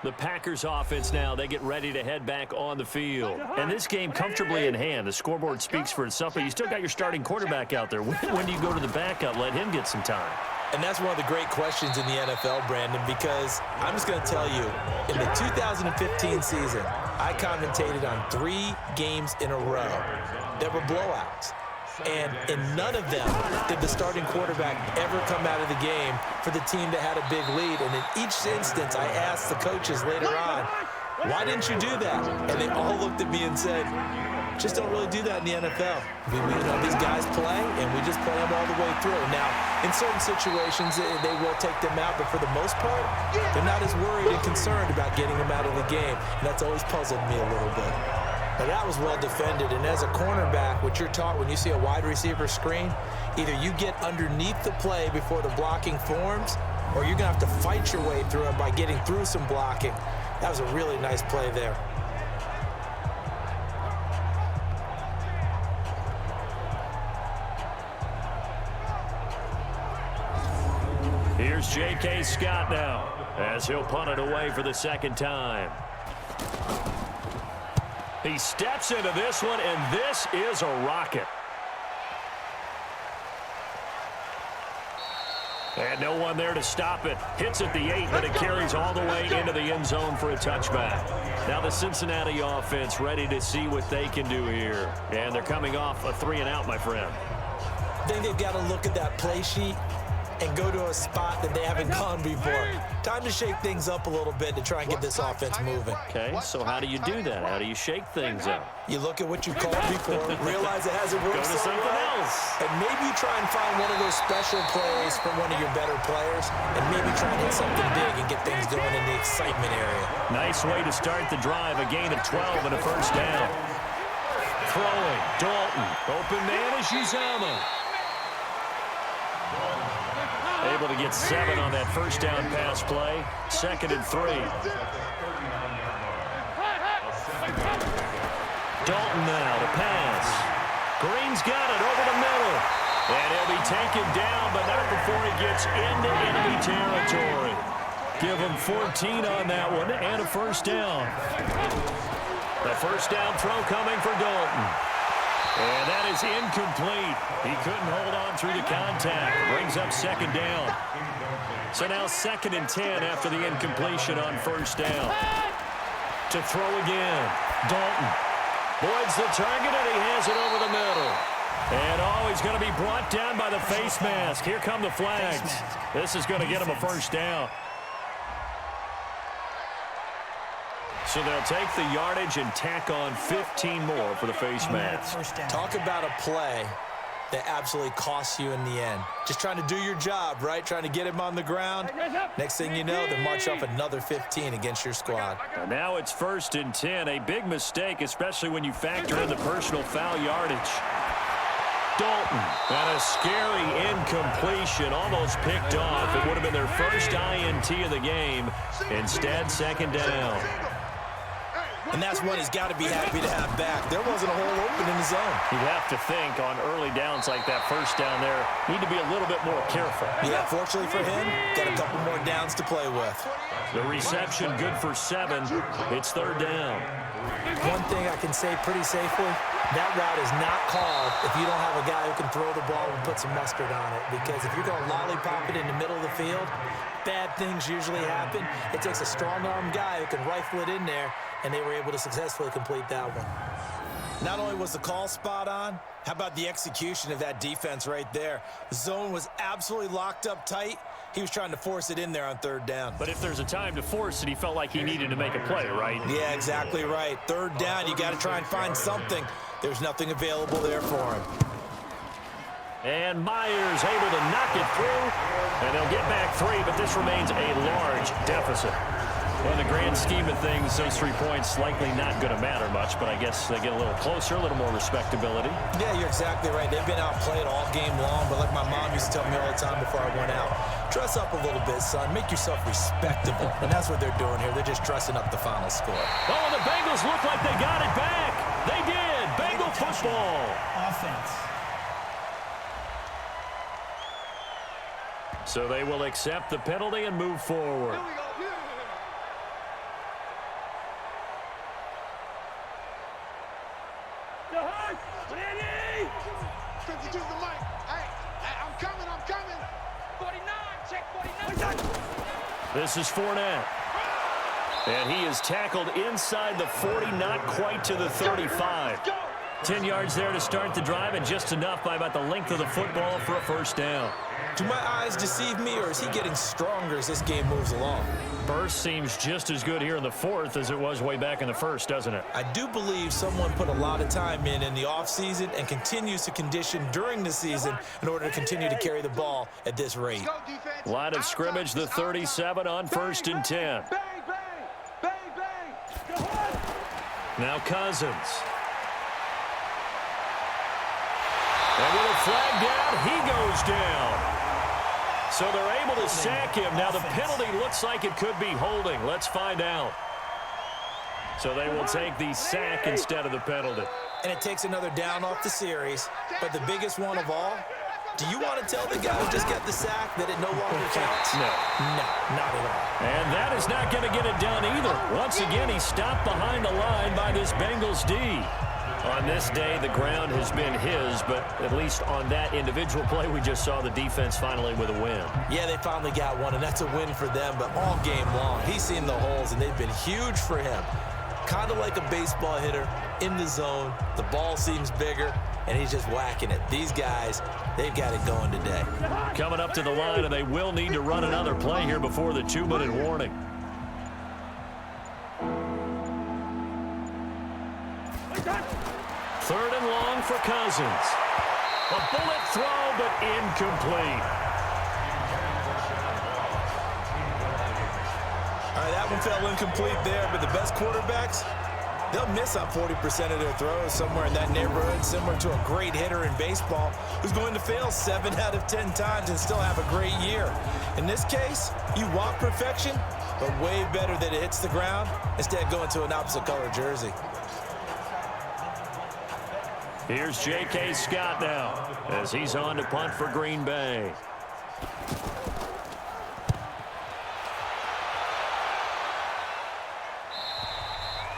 The Packers offense now, they get ready to head back on the field. And this game comfortably in hand. The scoreboard speaks for itself, but you still got your starting quarterback out there. When do you go to the backup, let him get some time? And that's one of the great questions in the NFL, Brandon, because I'm just going to tell you, in the 2015 season, I commentated on 3 games in a row that were blowouts. And in none of them did the starting quarterback ever come out of the game for the team that had a big lead. And in each instance, I asked the coaches later on, why didn't you do that? And they all looked at me and said, just don't really do that in the NFL. These guys play, and we just play them all the way through. Now, in certain situations, they will take them out, but for the most part, they're not as worried and concerned about getting them out of the game. And that's always puzzled me a little bit. But that was well defended, and as a cornerback, what you're taught when you see a wide receiver screen, either you get underneath the play before the blocking forms, or you're going to have to fight your way through it by getting through some blocking. That was a really nice play there. Here's J.K. Scott now as he'll punt it away for the 2nd time. He steps into this one, and this is a rocket. And no No one there to stop it. Hits at the 8, but it carries all the way into the end zone for a touchback. Now the Cincinnati offense ready to see what they can do here. And they're coming off a 3-and-out, my friend. I think they've got to look at that play sheet and go to a spot that they haven't gone before. Time to shake things up a little bit to try and get this offense moving. Okay, so how do you do that? How do you shake things up? You look at what you called before, realize it hasn't worked Go to something else. and maybe you try and find one of those special plays from one of your better players, and maybe try and hit something big and get things going in the excitement area. Nice way to start the drive. A gain of 12 and a first down. Throwing, Dalton. Open man is Uzama. Able to get 7 on that first down pass play. 2nd and 3. Dalton now to pass. Green's got it over the middle. And he'll be taken down, but not before he gets into enemy territory. Give him 14 on that one and a first down. The first down throw coming for Dalton. And that is incomplete. He couldn't hold on through the contact. Brings up 2nd down. So now 2nd and 10 after the incompletion on first down. To throw again. Dalton. Boyd's the target, and he has it over the middle. And, he's going to be brought down by the face mask. Here come the flags. This is going to get him a first down. So they'll take the yardage and tack on 15 more for the face mask. Talk about a play that absolutely costs you in the end. Just trying to do your job, right? Trying to get him on the ground. Next thing you know, they march off another 15 against your squad. And now it's 1st and 10. A big mistake, especially when you factor in the personal foul yardage. Dalton, and a scary incompletion, almost picked off. It would have been their first INT of the game. Instead, 2nd down. And that's one he's got to be happy to have back. There wasn't a hole open in the zone. You have to think on early downs like that first down there, need to be a little bit more careful. Yeah, fortunately for him, got a couple more downs to play with. The reception good for 7. It's 3rd down. One thing I can say pretty safely, that route is not called if you don't have a guy who can throw the ball and put some mustard on it. Because if you're going to lollipop it in the middle of the field, bad things usually happen. It takes a strong-arm guy who can rifle it in there, and they were able to successfully complete that one. Not only was the call spot on, how about the execution of that defense right there? The zone was absolutely locked up tight. He was trying to force it in there on 3rd down. But if there's a time to force it, he felt like he needed to make a play, right? Yeah, exactly right. 3rd down, you got to try and find something. There's nothing available there for him. And Myers able to knock it through. And they'll get back 3, but this remains a large deficit. Well, in the grand scheme of things, those 3 points likely not going to matter much, but I guess they get a little closer, a little more respectability. Yeah, you're exactly right. They've been outplayed all game long, but like my mom used to tell me all the time before I went out, dress up a little bit, son. Make yourself respectable. And that's what they're doing here. They're just dressing up the final score. Oh, and the Bengals look like they got it back. They did. Bengal football. Offense. So they will accept the penalty and move forward. This is Fournette. And he is tackled inside the 40, not quite to the 35. 10 yards there to start the drive, and just enough by about the length of the football for a first down. Do my eyes deceive me, or is he getting stronger as this game moves along? Burst seems just as good here in the 4th as it was way back in the 1st, doesn't it? I do believe someone put a lot of time in the offseason and continues to condition during the season in order to continue to carry the ball at this rate. Line of scrimmage, the 37 on 1st and 10. Now Cousins. And with a flag down, he goes down. So they're able to sack him. Now the penalty looks like it could be holding. Let's find out. So they will take the sack instead of the penalty. And it takes another down off the series. But the biggest one of all, do you want to tell the guy who just got the sack that it no longer counts? No. No, not at all. And that is not going to get it done either. Once again, he's stopped behind the line by this Bengals D. On this day, the ground has been his, but at least on that individual play, we just saw the defense finally with a win. Yeah, they finally got one, and that's a win for them, but all game long, he's seen the holes, and they've been huge for him. Kind of like a baseball hitter in the zone. The ball seems bigger, and he's just whacking it. These guys, they've got it going today. Coming up to the line, and they will need to run another play here before the 2-minute warning. Third and long for Cousins. A bullet throw, but incomplete. All right, that one fell incomplete there, but the best quarterbacks, they'll miss on 40% of their throws, somewhere in that neighborhood, similar to a great hitter in baseball who's going to fail 7 out of 10 times and still have a great year. In this case, you want perfection, but way better that it hits the ground instead of going to an opposite color jersey. Here's J.K. Scott now as he's on to punt for Green Bay.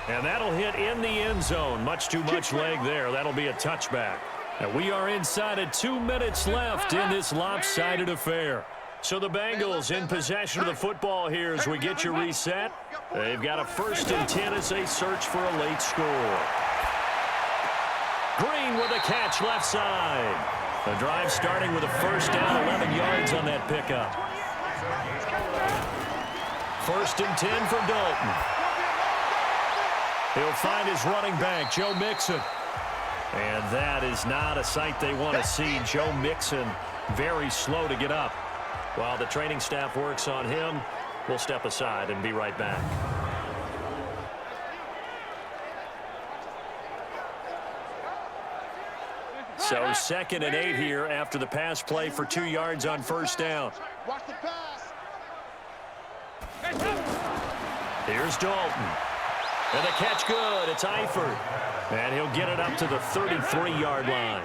And that'll hit in the end zone. Much too much leg there. That'll be a touchback. And we are inside of 2 minutes left in this lopsided affair. So the Bengals in possession of the football here as we get you reset. They've got a 1st and 10 as they search for a late score. Green with a catch left side. The drive starting with a 1st down, 11 yards on that pickup. 1st and 10 for Dalton. He'll find his running back, Joe Mixon. And that is not a sight they want to see. Joe Mixon very slow to get up. While the training staff works on him, we'll step aside and be right back. So 2nd and 8 here after the pass play for 2 yards on 1st down. Watch the pass. Here's Dalton. And the catch good. It's Eifert. And he'll get it up to the 33-yard line.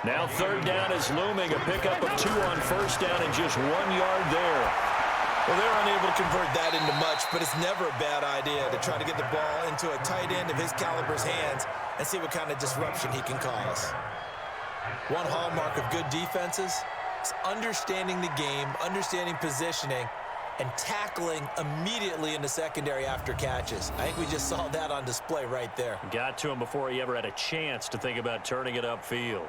Now 3rd down is looming. A pickup of 2 on 1st down and just 1 yard there. Well, they're unable to convert that into much, but it's never a bad idea to try to get the ball into a tight end of his caliber's hands and see what kind of disruption he can cause. One hallmark of good defenses is understanding the game, understanding positioning, and tackling immediately in the secondary after catches. I think we just saw that on display right there. Got to him before he ever had a chance to think about turning it upfield.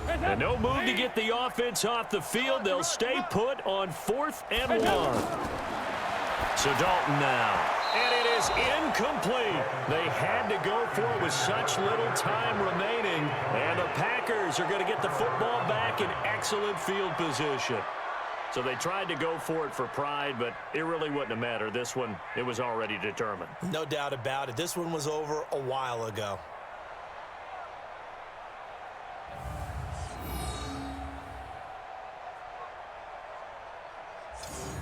And no move to get the offense off the field. They'll stay put on 4th and 1. So Dalton now. And it is incomplete. They had to go for it with such little time remaining. And the Packers are going to get the football back in excellent field position. So they tried to go for it for pride, but it really wouldn't have mattered. This one, it was already determined. No doubt about it. This one was over a while ago.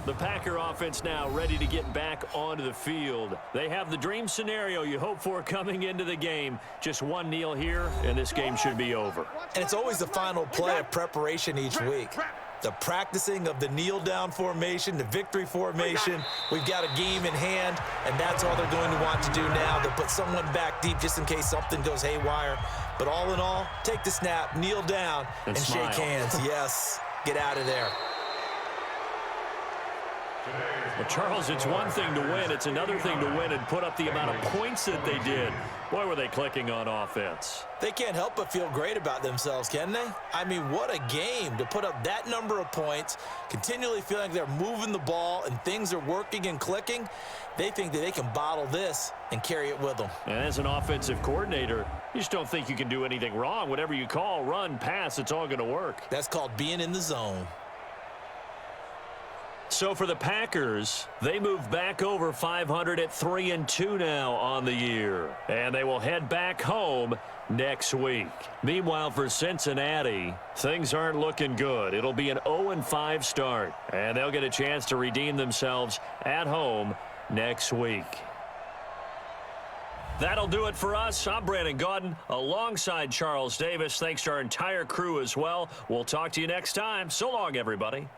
The Packer offense now ready to get back onto the field. They have the dream scenario you hope for coming into the game. Just one kneel here, and this game should be over. And it's always the final play of preparation each week. The practicing of the kneel-down formation, the victory formation. We've got a game in hand, and that's all they're going to want to do now. They'll put someone back deep just in case something goes haywire. But all in all, take the snap, kneel down, and shake hands. Yes, get out of there. Well, Charles, it's one thing to win. It's another thing to win and put up the amount of points that they did. Boy, were they clicking on offense. They can't help but feel great about themselves, can they? I mean, what a game to put up that number of points, continually feeling like they're moving the ball and things are working and clicking. They think that they can bottle this and carry it with them. And as an offensive coordinator, you just don't think you can do anything wrong. Whatever you call, run, pass, it's all going to work. That's called being in the zone. So for the Packers, they move back over 500 at 3-2 now on the year. And they will head back home next week. Meanwhile, for Cincinnati, things aren't looking good. It'll be an 0-5 start. And they'll get a chance to redeem themselves at home next week. That'll do it for us. I'm Brandon Gaudin alongside Charles Davis. Thanks to our entire crew as well. We'll talk to you next time. So long, everybody.